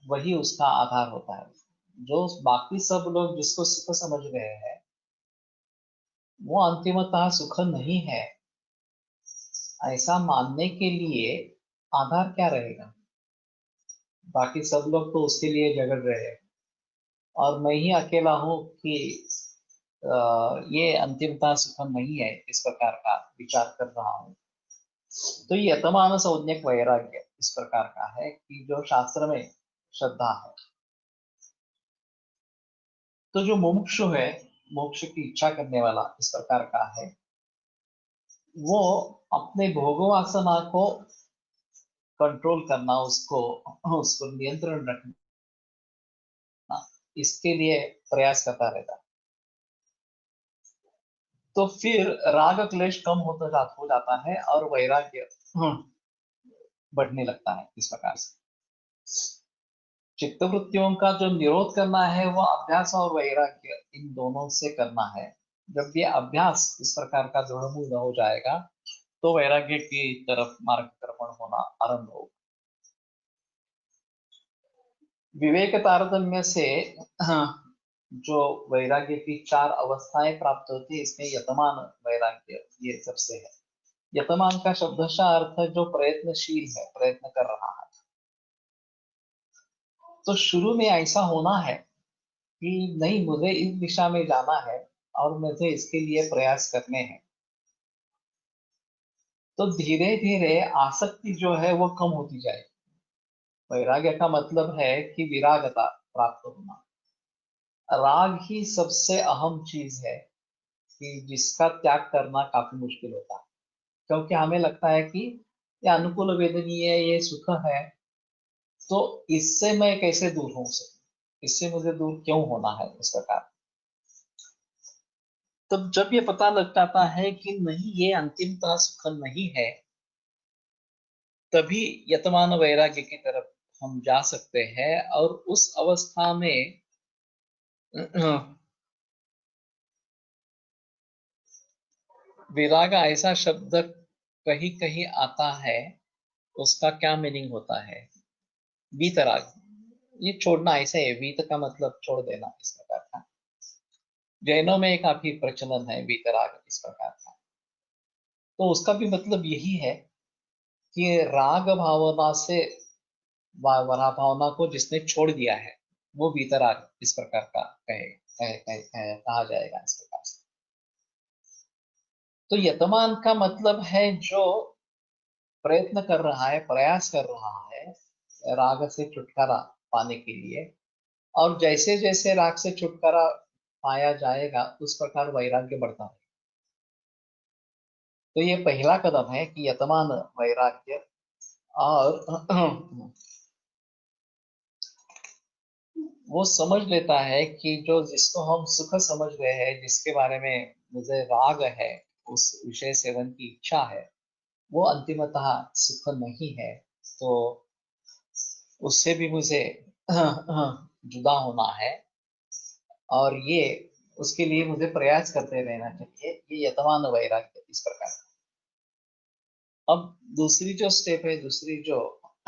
वही उसका आधार होता है। जो बाकी सब लोग जिसको सुख समझ रहे हैं वो अंतिमतः सुख नहीं है, ऐसा मानने के लिए आधार क्या रहेगा? बाकी सब लोग तो उसके लिए झगड़ रहे हैं, और मैं ही अकेला हूं कि ये अंतिमता सुख नहीं है, इस प्रकार का विचार कर रहा हूँ। तो ये यतमान संज्ञक वैराग्य इस प्रकार का है कि जो शास्त्र में श्रद्धा है। तो जो मुमुक्षु है, मोक्ष की इच्छा करने वाला इस प्रकार का है, वो अपने भोग वासना को कंट्रोल करना, उसको उसको नियंत्रण रखना, इसके लिए प्रयास करता रहता है। तो फिर राग क्लेश कम हो जाता है और वैराग्य बढ़ने लगता है इस प्रकार से। चित्तवृत्तियों का जो निरोध करना है वो अभ्यास और वैराग्य इन दोनों से करना है। जब ये अभ्यास इस प्रकार का दृढ़ हो जाएगा तो वैराग्य की तरफ मार्गक्रमण होना आरंभ होगा। विवेक तारतम्य से जो वैराग्य की चार अवस्थाएं प्राप्त होती है, इसमें यतमान वैराग्य ये सबसे है। यतमान का शब्दशः अर्थ जो प्रयत्नशील है, प्रयत्न कर रहा है। तो शुरू में ऐसा होना है कि नहीं, मुझे इस दिशा में जाना है और मुझे इसके लिए प्रयास करने हैं। तो धीरे धीरे आसक्ति जो है वो कम होती जाएगी। वैराग्य का मतलब है कि विरागता प्राप्त होना। राग ही सबसे अहम चीज है कि जिसका त्याग करना काफी मुश्किल होता है, क्योंकि हमें लगता है कि ये अनुकूल वेदनीय है, ये सुख है, तो इससे मैं कैसे दूर हो सकूं, इससे मुझे दूर क्यों होना है इस प्रकार। तब जब ये पता लग जाता है कि नहीं, ये अंतिमतः सुख नहीं है, तभी यतमान वैराग्य की तरफ हम जा सकते हैं। और उस अवस्था में विराग ऐसा शब्द कहीं कहीं आता है, उसका क्या मीनिंग होता है? वीतराग, ये छोड़ना ऐसा है, वीत का मतलब छोड़ देना इस प्रकार का। जैनों में काफी प्रचलन है वीतराग इस प्रकार का। तो उसका भी मतलब यही है कि राग भावना से वरा भावना को जिसने छोड़ दिया है, वो वीतराग इस प्रकार का कहा जाएगा इस प्रकार से। तो यतमान का मतलब है जो प्रयत्न कर रहा है, प्रयास कर रहा है राग से छुटकारा पाने के लिए। और जैसे जैसे राग से छुटकारा पाया जाएगा उस प्रकार वैराग्य बढ़ता है। तो ये पहला कदम है कि यतमान वैराग्य। और वो समझ लेता है कि जो जिसको हम सुख समझ रहे हैं, जिसके बारे में मुझे राग है, उस विषय सेवन की इच्छा है, वो अंतिमतः सुख नहीं है। तो उससे भी मुझे जुदा होना है, और ये उसके लिए मुझे प्रयास करते रहना चाहिए। ये यतमान वैराग्य इस प्रकार। अब दूसरी जो स्टेप है, दूसरी जो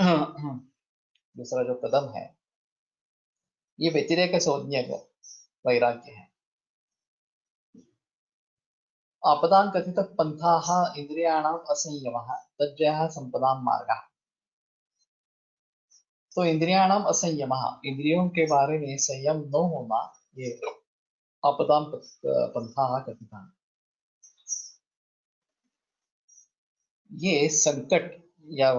दूसरा जो कदम है, ये व्यतिरेक संज्ञक वैराग्य है। आपदां कथित पंथाः इंद्रियाणाम असंयमः तज्जयः संपदां मार्गः। तो इंद्रियाणाम असंयमः, इंद्रियों के बारे में संयम न होना, ये आपदां पंथाः कथिता, ये संकट या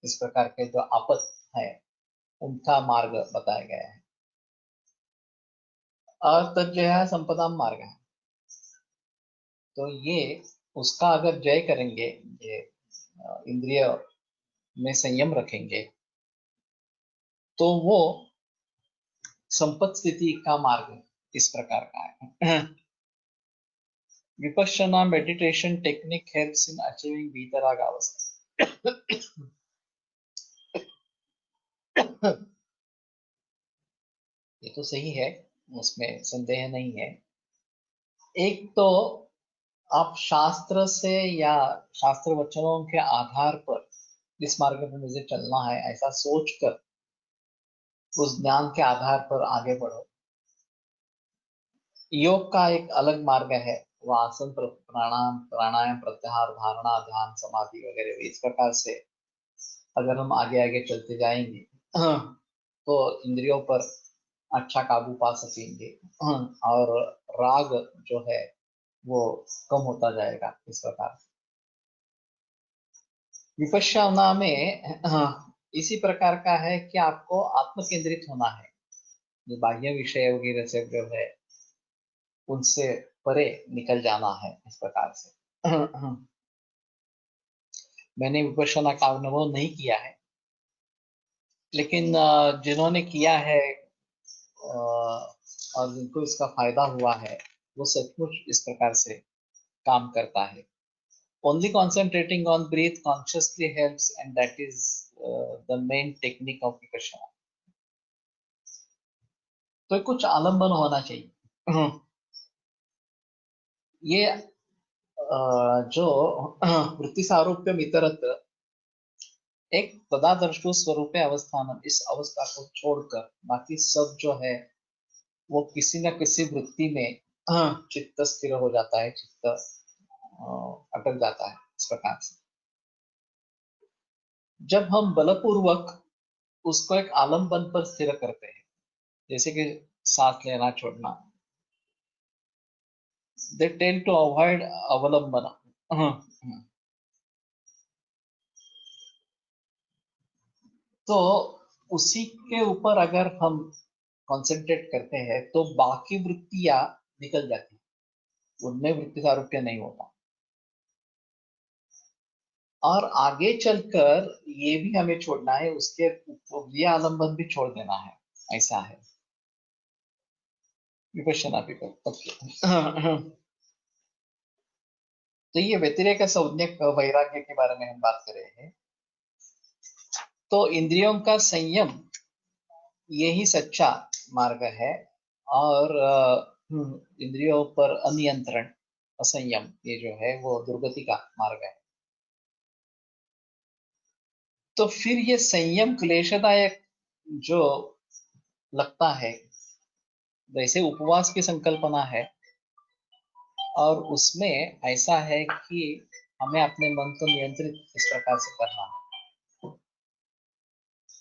इस प्रकार के जो आपद है, उनका मार्ग बताया गया है। और तज्जयः संपदां मार्गः, तो ये उसका अगर जय करेंगे, ये इंद्रिय में संयम रखेंगे, तो वो संपत स्थिति का मार्ग इस प्रकार का है। Vipassana meditation technique helps in achieving वीतराग अवस्था। ये तो सही है, उसमें संदेह नहीं है। एक तो आप शास्त्र से या शास्त्र वचनों के आधार पर जिस मार्ग पर मुझे चलना है ऐसा सोचकर उस ज्ञान के आधार पर आगे बढ़ो। योग का एक अलग मार्ग है, वो आसन प्राणायाम प्राणायाम प्रत्याहार धारणा ध्यान समाधि वगैरह इस प्रकार से अगर हम आगे आगे चलते जाएंगे तो इंद्रियों पर अच्छा काबू पा सकेंगे, और राग जो है वो कम होता जाएगा इस प्रकार। विपश्यना में इसी प्रकार का है कि आपको आत्म केंद्रित होना है, जो बाह्य विषय वगैरह से जो है उनसे परे निकल जाना है इस प्रकार से। मैंने विपश्यना का अनुभव नहीं किया है, लेकिन जिन्होंने किया है और जिनको इसका फायदा हुआ है, वो सचमुच इस प्रकार से काम करता है। Only concentrating on breath consciously helps, and that is the main technique of vipassana. तो कुछ आलंबन होना चाहिए। ये जो वृत्ति सारूप्यम इतरत्र, एक तदादर्शो स्वरूप अवस्थान, इस अवस्था को छोड़कर बाकी सब जो है वो किसी न किसी वृत्ति में चित्त स्थिर हो जाता है, चित्त अटक जाता है इस प्रकार से। जब हम बलपूर्वक उसको एक आलम्बन पर स्थिर करते हैं, जैसे कि सांस लेना छोड़ना, they tend to avoid अवलंबना। तो उसी के ऊपर अगर हम कंसंट्रेट करते हैं तो बाकी वृत्तियां निकल जाती हैं, उनमें वृत्ति सारूप्य नहीं होता। और आगे चलकर ये भी हमें छोड़ना है, उसके ये आलंबन भी छोड़ देना है, ऐसा है विपश्यना भी ओके। तो ये व्यतिरेक संज्ञक वैराग्य के बारे में हम बात कर रहे हैं। तो इंद्रियों का संयम यही सच्चा मार्ग है, और इंद्रियों पर अनियंत्रण, असंयम, ये जो है वो दुर्गति का मार्ग है। तो फिर ये संयम क्लेशदायक जो लगता है, वैसे उपवास की संकल्पना है, और उसमें ऐसा है कि हमें अपने मन को नियंत्रित इस प्रकार से करना है।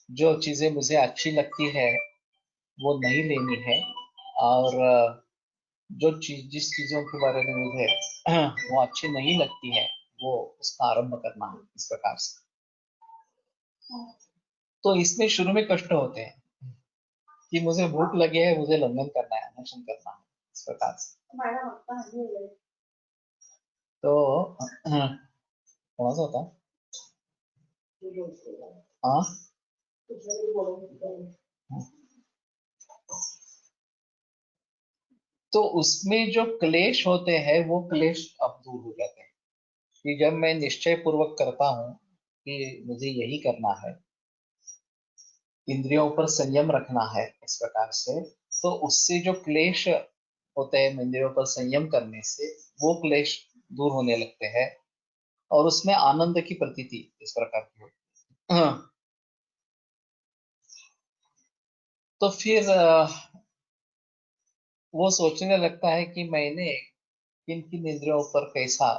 जो चीजें मुझे अच्छी लगती है वो नहीं लेनी है, और जिस चीजों के बारे में मुझे वो अच्छी नहीं लगती है वो उसका आरंभ करना है इस प्रकार से। तो इसमें शुरू में कष्ट होते हैं कि मुझे भूख लगी है, मुझे लंघन करना है, अनशन करना है, इस प्रकार से। तो कौन सा होता हाँ, तो उसमें जो क्लेश होते हैं वो क्लेश अब दूर हो जाते हैं कि जब मैं निश्चय पूर्वक करता हूँ कि मुझे यही करना है, इंद्रियों पर संयम रखना है इस प्रकार से, तो उससे जो क्लेश होते हैं इंद्रियों पर संयम करने से, वो क्लेश दूर होने लगते हैं, और उसमें आनंद की प्रतीति इस प्रकार की होती है। तो फिर वो सोचने लगता है कि मैंने किन किन इंद्रियों पर कैसा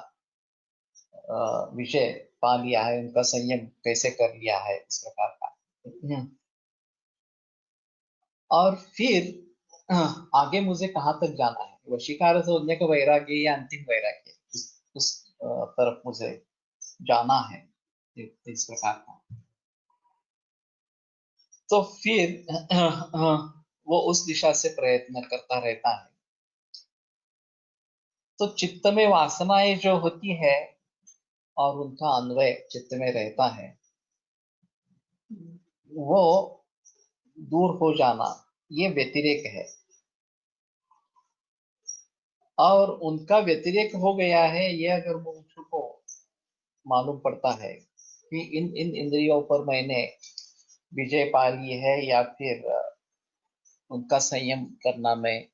विषय पा लिया है, उनका संयम कैसे कर लिया है, इस प्रकार का। और फिर आगे मुझे कहाँ तक जाना है, वशीकार से होने का वैराग्य या अंतिम वैराग्य, उस तरफ मुझे जाना है, इस प्रकार का। तो फिर वो उस दिशा से प्रयत्न करता रहता है। तो चित्त में वासनाएं जो होती है और उनका अन्वय चित्त में रहता है, वो दूर हो जाना, ये व्यतिरेक है। और उनका व्यतिरेक हो गया है, ये अगर मुझको को मालूम पड़ता है कि इन इन इंद्रियों पर मैंने विजय पा ली है, या फिर उनका संयम करना मैं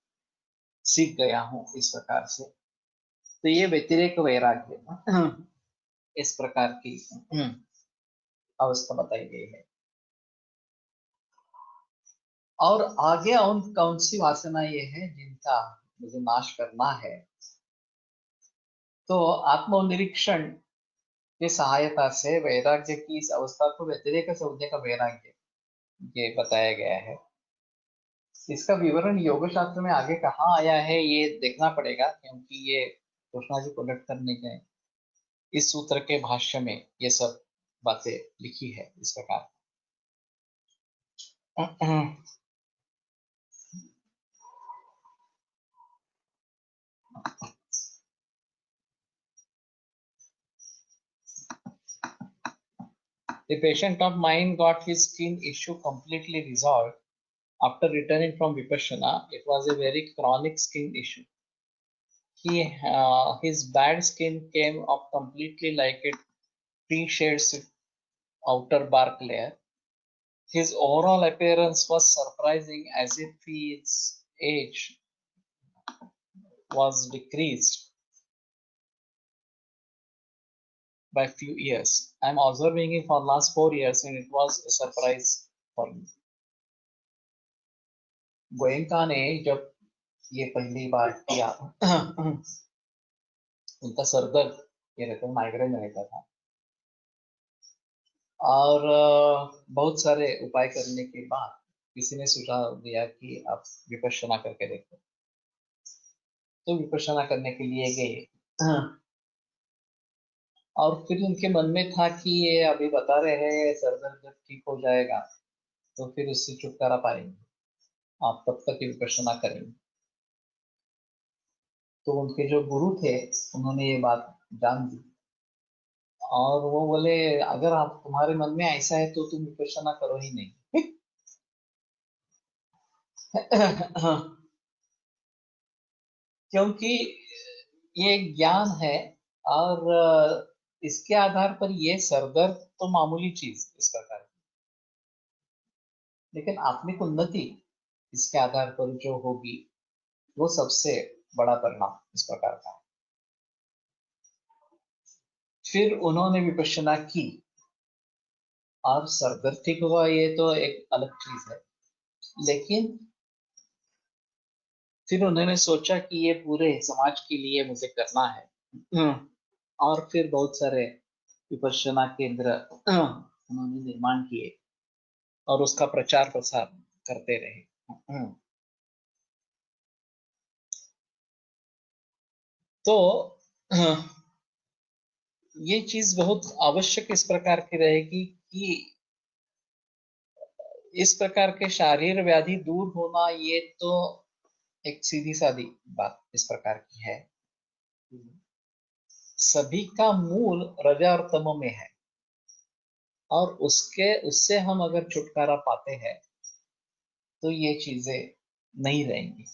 सीख गया हूँ इस प्रकार से, तो ये व्यतिरेक वैराग्य इस प्रकार की अवस्था बताई गई है। और आगे उन कौन सी वासना ये है जिनका मुझे नाश करना है, तो आत्मनिरीक्षण की सहायता से वैराग्य की इस अवस्था को व्यतिरेक संज्ञा का वैराग्य ये बताया गया है। इसका विवरण योग शास्त्र में आगे कहाँ आया है ये देखना पड़ेगा, क्योंकि ये कृष्णा जी प्रोडक्ट करने के इस सूत्र के भाष्य में ये सब बातें लिखी है इस प्रकार। The patient of mine got his skin issue completely resolved after returning from Vipassana. It was a very chronic skin issue. His bad skin came off completely like a tree-shades outer bark layer. His overall appearance was surprising, as if his age was decreased by few years. I am observing him for last 4 years, and it was a surprise for me. Goenka ने जब ये पहली बार किया उनका सरदर्द ये रहता, migraine रहता था, और बहुत सारे उपाय करने के बाद किसी ने सुझाव दिया कि आप विपश्यना करके देखो। तो विपश्यना करने के लिए गए, और फिर उनके मन में था कि ये अभी बता रहे हैं सर दर्द जब ठीक हो जाएगा तो फिर उससे छुटकारा पाएंगे, आप तब तक ही विपश्यना करेंगे। तो उनके जो गुरु थे उन्होंने ये बात जान दी और वो बोले अगर आप तुम्हारे मन में ऐसा है तो तुम विपश्यना करो ही नहीं। क्योंकि ये ज्ञान है और इसके आधार पर ये सरदर्द तो मामूली चीज इस प्रकार की, लेकिन आत्मिक उन्नति इसके आधार पर जो होगी वो सबसे बड़ा परिणाम इस प्रकार का है। फिर उन्होंने विपश्यना की और सरदर्द ठीक हुआ, ये तो एक अलग चीज है, लेकिन फिर उन्होंने सोचा कि ये पूरे समाज के लिए मुझे करना है। और फिर बहुत सारे विपश्यना केंद्र उन्होंने निर्माण किए और उसका प्रचार प्रसार करते रहे। तो ये चीज बहुत आवश्यक इस प्रकार की रहेगी कि इस प्रकार के शारीर व्याधि दूर होना ये तो एक सीधी सादी बात इस प्रकार की है। सभी का मूल रजा और तम में है और उससे हम अगर छुटकारा पाते हैं तो ये चीजें नहीं रहेंगी।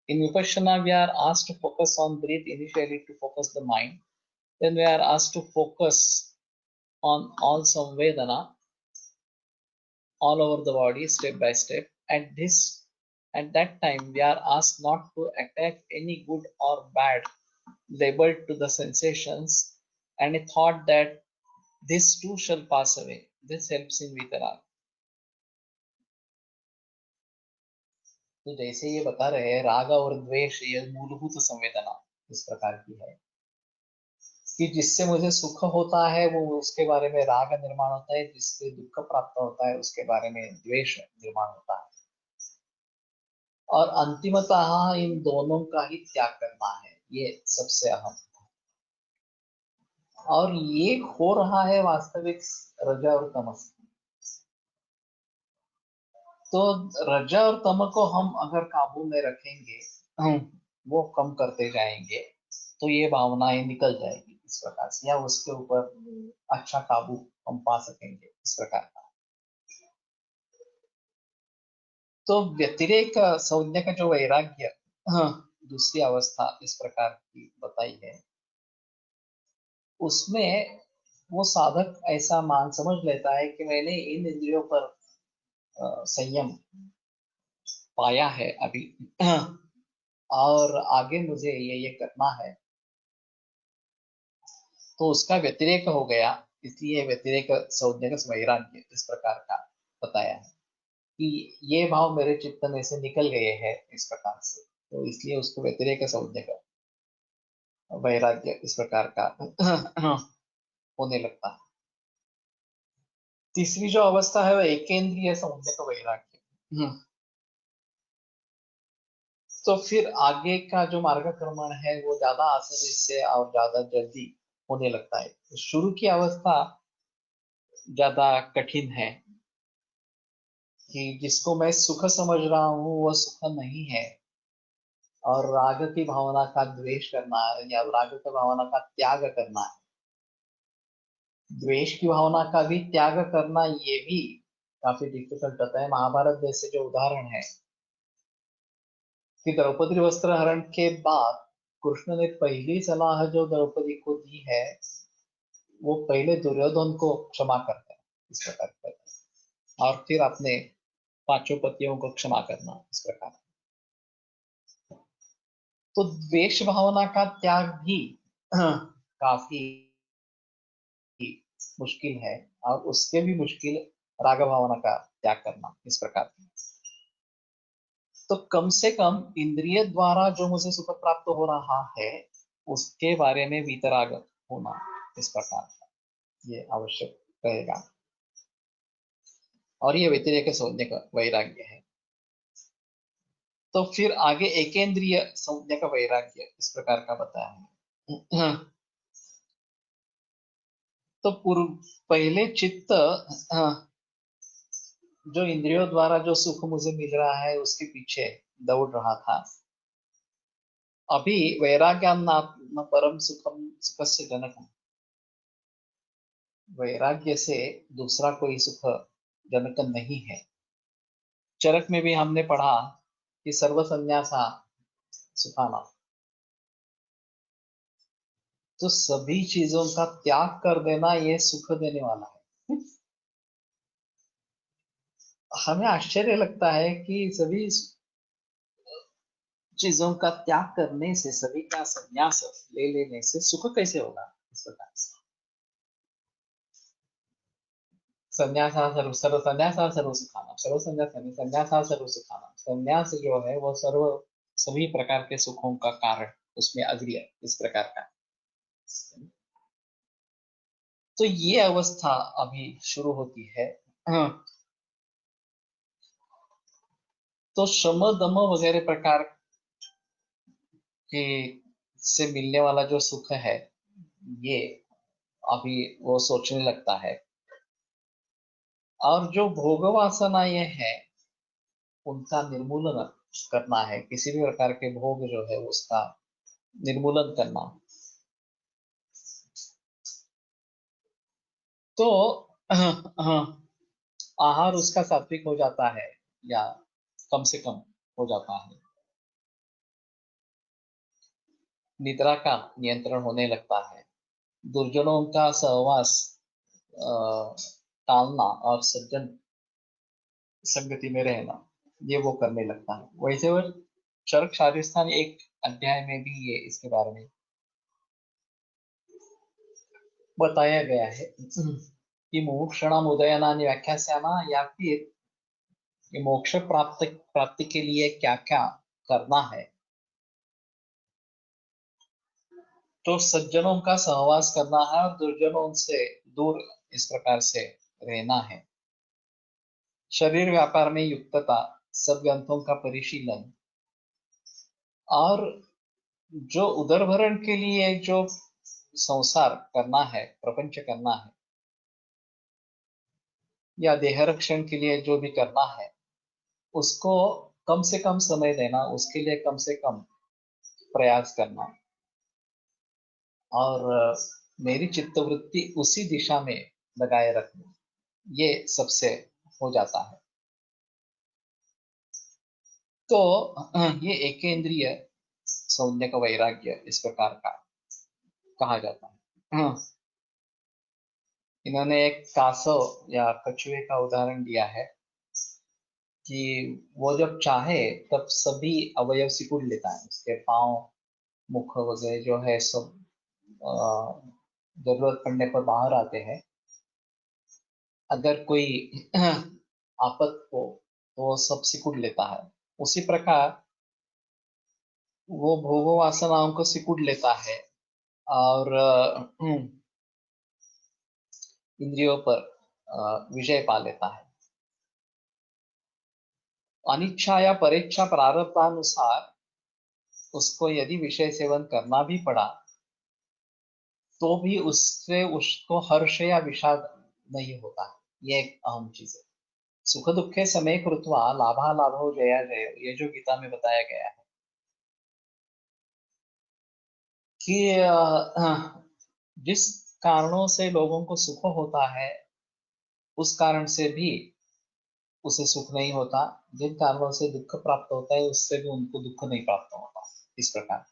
In Vipassana, we are asked to focus on breath initially to focus the mind. Then we are asked to focus on all samvedana, all over the body, step by step. At that time, we are asked not to attack any good or bad labeled to the sensations, and a thought that this too shall pass away. This helps in vitarag. तो जैसे ये बता रहे हैं राग और द्वेष ये मूलभूत संवेदना इस प्रकार की है कि जिससे मुझे सुख होता है वो उसके बारे में राग निर्माण होता है, जिससे दुख प्राप्त होता है उसके बारे में द्वेष निर्माण होता है, और अंतिमतः इन दोनों का ही त्याग करना है, ये सबसे अहम। और ये हो रहा है वास्तविक रजा और तमस। तो रजा और तम को हम अगर काबू में रखेंगे, वो कम करते जाएंगे तो ये भावनाएं निकल जाएगी इस प्रकार से, या उसके ऊपर अच्छा काबू हम पा सकेंगे इस प्रकार का। तो व्यतिरेक संज्ञा का जो वैराग्य दूसरी अवस्था इस प्रकार की बताई है, उसमें वो साधक ऐसा मान समझ लेता है कि मैंने इन इंद्रियों पर संयम पाया है अभी, और आगे मुझे ये करना है, तो उसका व्यतिरेक हो गया। इसलिए व्यतिरेक संज्ञक वैराग्य इस प्रकार का बताया है कि ये भाव मेरे चित्त में से निकल गए हैं इस प्रकार से, तो इसलिए उसको व्यतिरेक संज्ञक वैराग्य इस प्रकार का होने लगता है। तीसरी जो अवस्था है वो एकेंद्रीय संज्ञक वैराग्य। तो फिर आगे का जो मार्गक्रमण है वो ज्यादा आसानी से और ज्यादा जल्दी होने लगता है। शुरू की अवस्था ज्यादा कठिन है कि जिसको मैं सुख समझ रहा हूँ वो सुख नहीं है, और राग की भावना का द्वेष करना है या राग की भावना का त्याग करना है, द्वेष की भावना का भी त्याग करना ये भी काफी डिफिकल्ट होता है। महाभारत जैसे जो उदाहरण है कि द्रौपदी वस्त्र हरण के बाद कृष्ण ने पहली सलाह जो द्रौपदी को दी है वो पहले दुर्योधन को क्षमा करते हैं इस प्रकार करते हैं, और फिर अपने पांचों पतियों को क्षमा करना इस प्रकार। तो द्वेष भावना का त्याग भी काफी मुश्किल है, और उसके भी मुश्किल राग भावना का त्याग करना इस प्रकार। तो कम से कम इंद्रिय द्वारा जो मुझे सुख प्राप्त हो रहा है उसके बारे में वीतराग होना इस प्रकार का ये आवश्यक रहेगा, और ये व्यतिरेक संज्ञक वैराग्य है। तो फिर आगे एकेंद्रीय संज्ञक वैराग्य इस प्रकार का बताया है। तो पूर्व पहले चित्त जो इंद्रियों द्वारा जो सुख मुझे मिल रहा है उसके पीछे दौड़ रहा था। अभी वैराग्यान्न परम सुखम सुखस्य जनकम, वैराग्य से दूसरा कोई सुख जनक नहीं है। चरक में भी हमने पढ़ा कि सर्व संन्यासा सुखाना, तो सभी चीजों का त्याग कर देना ये सुख देने वाला है। हमें आश्चर्य लगता है कि सभी चीजों का त्याग करने से, सभी का संन्यास ले लेने से सुख कैसे होगा। इस प्रकार से संन्यासा सर्व सर्व संन्यासा सर्व सुखाना, सर्व संन्यास यानी संन्यासा सर्व सुखाना, संन्यास जो है वो सर्व सभी प्रकार के सुखों का कारण उसमें अग्रिय इस प्रकार का। तो ये अवस्था अभी शुरू होती है। तो शम दम वगैरह प्रकार के से मिलने वाला जो सुख है, ये अभी वो सोचने लगता है। और जो भोग वासना ये है उनका निर्मूलन करना है, किसी भी प्रकार के भोग जो है उसका निर्मूलन करना। तो आहार उसका सात्विक हो जाता है या कम से कम हो जाता है। निद्रा का नियंत्रण होने लगता है। दुर्जनों का सहवास टालना और सज्जन संगति में रहना, ये वो करने लगता है। वैसे वो चरक शारीस्थान एक अध्याय में भी ये इसके बारे में बताया गया है कि मुमुक्षुणाम उदयनानि व्याख्यास्यामः, या फिर ये मोक्ष प्राप्ति के लिए क्या क्या करना है। तो सज्जनों का सहवास करना है और दुर्जनों से दूर इस प्रकार से रहना है। शरीर व्यापार में युक्तता, सद्ग्रंथों का परिशीलन, और जो उदर भरण के लिए जो संसार करना है, प्रपंच करना है, या देह रक्षण के लिए जो भी करना है, उसको कम से कम समय देना, उसके लिए कम से कम प्रयास करना, और मेरी चित्तवृत्ति उसी दिशा में लगाए रखना, ये सबसे हो जाता है। तो ये एकेंद्रिय सौम्य का वैराग्य इस प्रकार का कहा जाता है। इन्होंने एक कासव या कछुए का उदाहरण दिया है कि वो जब चाहे तब सभी अवयव सिकुड़ लेता है, उसके पांव, मुख वगैरह जो है सब जरूरत पड़ने पर बाहर आते हैं। अगर कोई आपत हो तो वो सब सिकुड़ लेता है। उसी प्रकार वो भोग वासनाओं को सिकुड़ लेता है और इंद्रियों पर विजय पा लेता है। अनिच्छा या परेच्छा प्रारब्धानुसार उसको यदि विषय सेवन करना भी पड़ा तो भी उससे उसको हर्ष या विषाद नहीं होता। ये एक अहम चीज है। सुख दुखे समय कृत्वा लाभा लाभो जया जय, ये जो गीता में बताया गया है कि जिस कारणों से लोगों को सुख होता है उस कारण से भी उसे सुख नहीं होता, जिन कारणों से दुख प्राप्त होता है उससे भी उनको दुख नहीं प्राप्त होता। इस प्रकार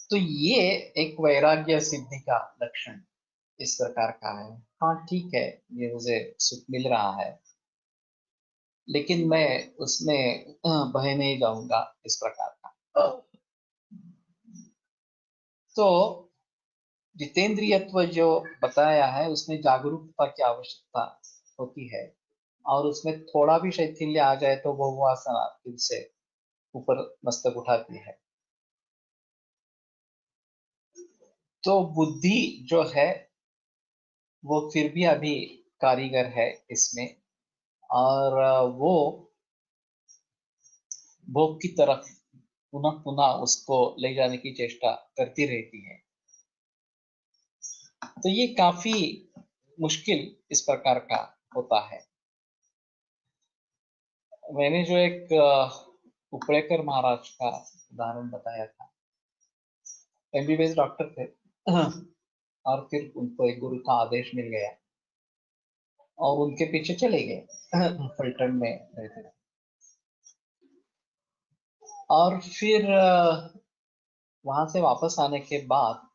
तो ये एक वैराग्य सिद्धि का लक्षण इस प्रकार का है। हाँ ठीक है, ये मुझे सुख मिल रहा है लेकिन मैं उसमें बह नहीं जाऊंगा, इस प्रकार का। तो जितेंद्रियत्व जो बताया है उसमें जागरूकता की आवश्यकता होती है, और उसमें थोड़ा भी शैथिल्य आ जाए तो वो वासना फिर से ऊपर मस्तक उठाती है। तो बुद्धि जो है वो फिर भी अभी कारीगर है इसमें, और वो भोग की तरफ पुनः पुनः उसको ले जाने की चेष्टा करती रहती है। तो ये काफी मुश्किल इस प्रकार का होता है। मैंने जो एक उपड़ेकर महाराज का उदाहरण बताया था, एमबीबीएस डॉक्टर थे और फिर उनको एक गुरु का आदेश मिल गया और उनके पीछे चले गए फलटन में रहते थे। और फिर वहां से वापस आने के बाद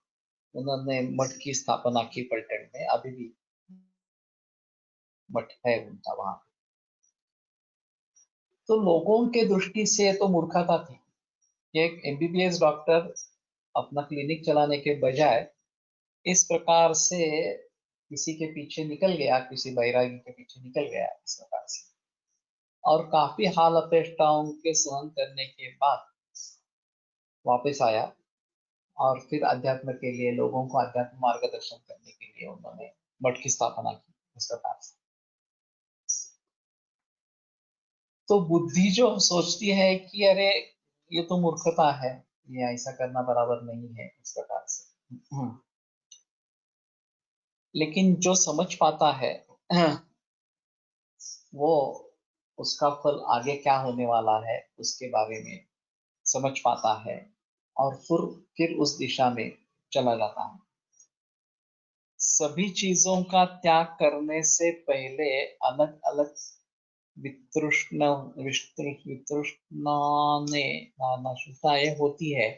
उन्होंने मठ की स्थापना की पलटन में, अभी भी मठ है उनका वहां। तो लोगों के दृष्टि से तो मूर्खता थी कि एक एमबीबीएस डॉक्टर अपना क्लिनिक चलाने के बजाय इस प्रकार से किसी के पीछे निकल गया, किसी बैरागी के पीछे निकल गया इस प्रकार से, और काफी हाल अपेष्टाओं के सहन करने के बाद वापस आया और फिर अध्यात्म के लिए, लोगों को अध्यात्म मार्गदर्शन करने के लिए उन्होंने मठ की स्थापना की इस प्रकार से। तो बुद्धि जो सोचती है कि अरे ये तो मूर्खता है, ये ऐसा करना बराबर नहीं है इस प्रकार से, लेकिन जो समझ पाता है वो उसका फल आगे क्या होने वाला है उसके बारे में समझ पाता है और फिर उस दिशा में चला जाता है। सभी चीजों का त्याग करने से पहले अलग अलग वितृष्ण वितृष्णाने नाशुताएं होती है।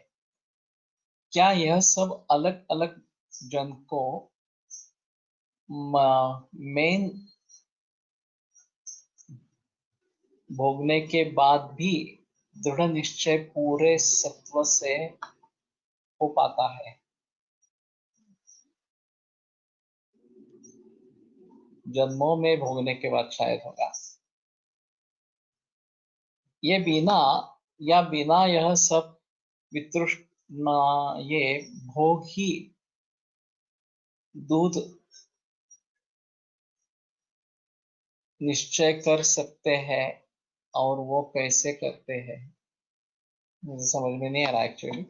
क्या यह सब अलग अलग जन को मेन भोगने के बाद भी दृढ़ निश्चय पूरे सत्व से हो पाता है? जन्मों में भोगने के बाद शायद होगा। ये बिना यह सब वितृष्णा ये भोग ही दूध निश्चय कर सकते हैं, और वो कैसे करते हैं मुझे समझ में नहीं आ रहा actually.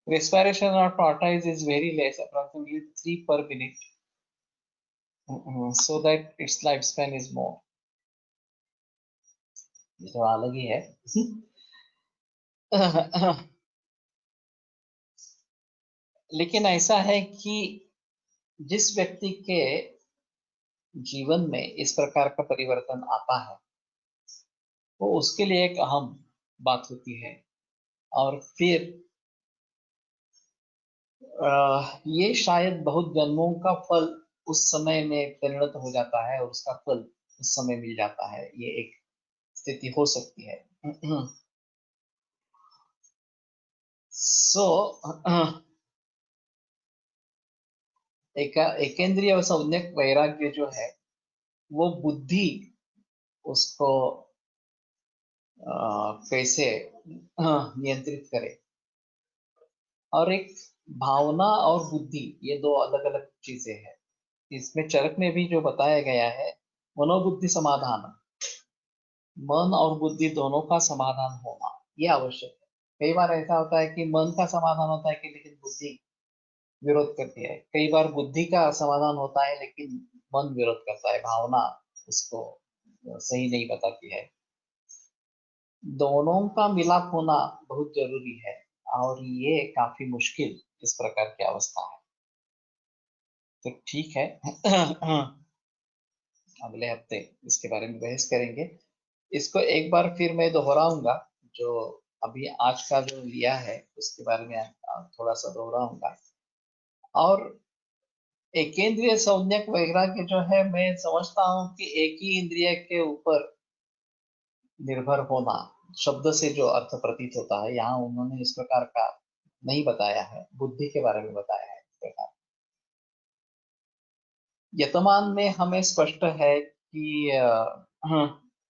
Respiration of tortoise is very less, approximately 3 per minute, so that its lifespan is more. ये थोड़ा अलग ही है। लेकिन ऐसा है कि जिस व्यक्ति के जीवन में इस प्रकार का परिवर्तन आता है वो उसके लिए एक अहम बात होती है, और फिर ये शायद बहुत जन्मों का फल उस समय में परिणत हो जाता है और उसका फल उस समय मिल जाता है। ये एक स्थिति हो सकती है। एकेंद्रिय संज्ञक वैराग्य जो है वो बुद्धि उसको कैसे नियंत्रित करे, और एक भावना और बुद्धि ये दो अलग अलग चीजें हैं। इसमें चरक में भी जो बताया गया है मनोबुद्धि समाधान, मन और बुद्धि दोनों का समाधान होना ये आवश्यक है। कई बार ऐसा होता है कि मन का समाधान होता है कि लेकिन बुद्धि विरोध करती है, कई बार बुद्धि का समाधान होता है लेकिन मन विरोध करता है, भावना उसको सही नहीं बताती है। दोनों का मिलाप होना बहुत जरूरी है, और ये काफी मुश्किल इस प्रकार की अवस्था है। तो ठीक है, अगले हफ्ते इसके बारे में बहस करेंगे। इसको एक बार फिर मैं दोहराऊंगा, जो अभी आज का जो लिया है उसके बारे में थोड़ा सा दोहराऊंगा। और एकेंद्रिय संज्ञक वैराग्य जो है मैं समझता हूँ कि एक ही इंद्रिय के ऊपर निर्भर होना शब्द से जो अर्थ प्रतीत होता है, यहाँ उन्होंने इस प्रकार का नहीं बताया है, बुद्धि के बारे में बताया है इस प्रकार। यतमान में हमें स्पष्ट है कि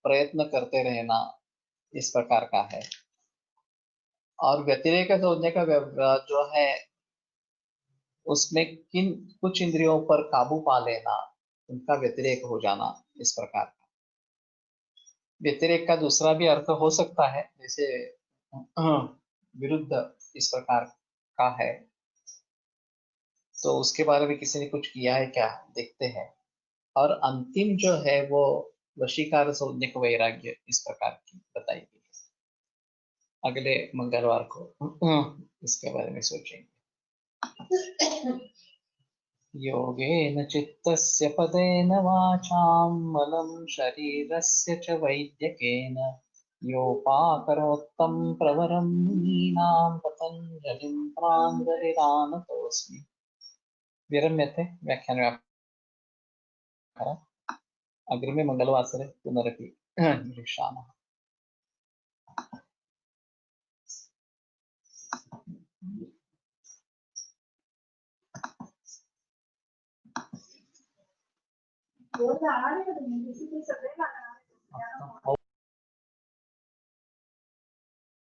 प्रयत्न करते रहना इस प्रकार का है, और व्यतिरेक संज्ञा का जो है उसमें किन कुछ इंद्रियों पर काबू पा लेना, उनका व्यतिरेक हो जाना इस प्रकार का। व्यतिरेक का दूसरा भी अर्थ हो सकता है, जैसे विरुद्ध इस प्रकार का है। तो उसके बारे में किसी ने कुछ किया है क्या, देखते हैं। और अंतिम जो है वो वशीकार सौज्ञक वैराग्य इस प्रकार की बताई गई है। अगले मंगलवार को इसके बारे में सोचेंगे। योगेन चित्तस्य पदेन वाचां मलं शरीरस्य च वैद्यकेन योपाकरोत्तं प्रवरं मुनीनां पतञ्जलिं प्राञ्जलिरानतोऽस्मि। विरम्यते व्याख्यानव्यापकः। अग्रिमे मंगलवासरे पुनरपि मिलिष्यामः। बोल रहा है, किसी को सदैव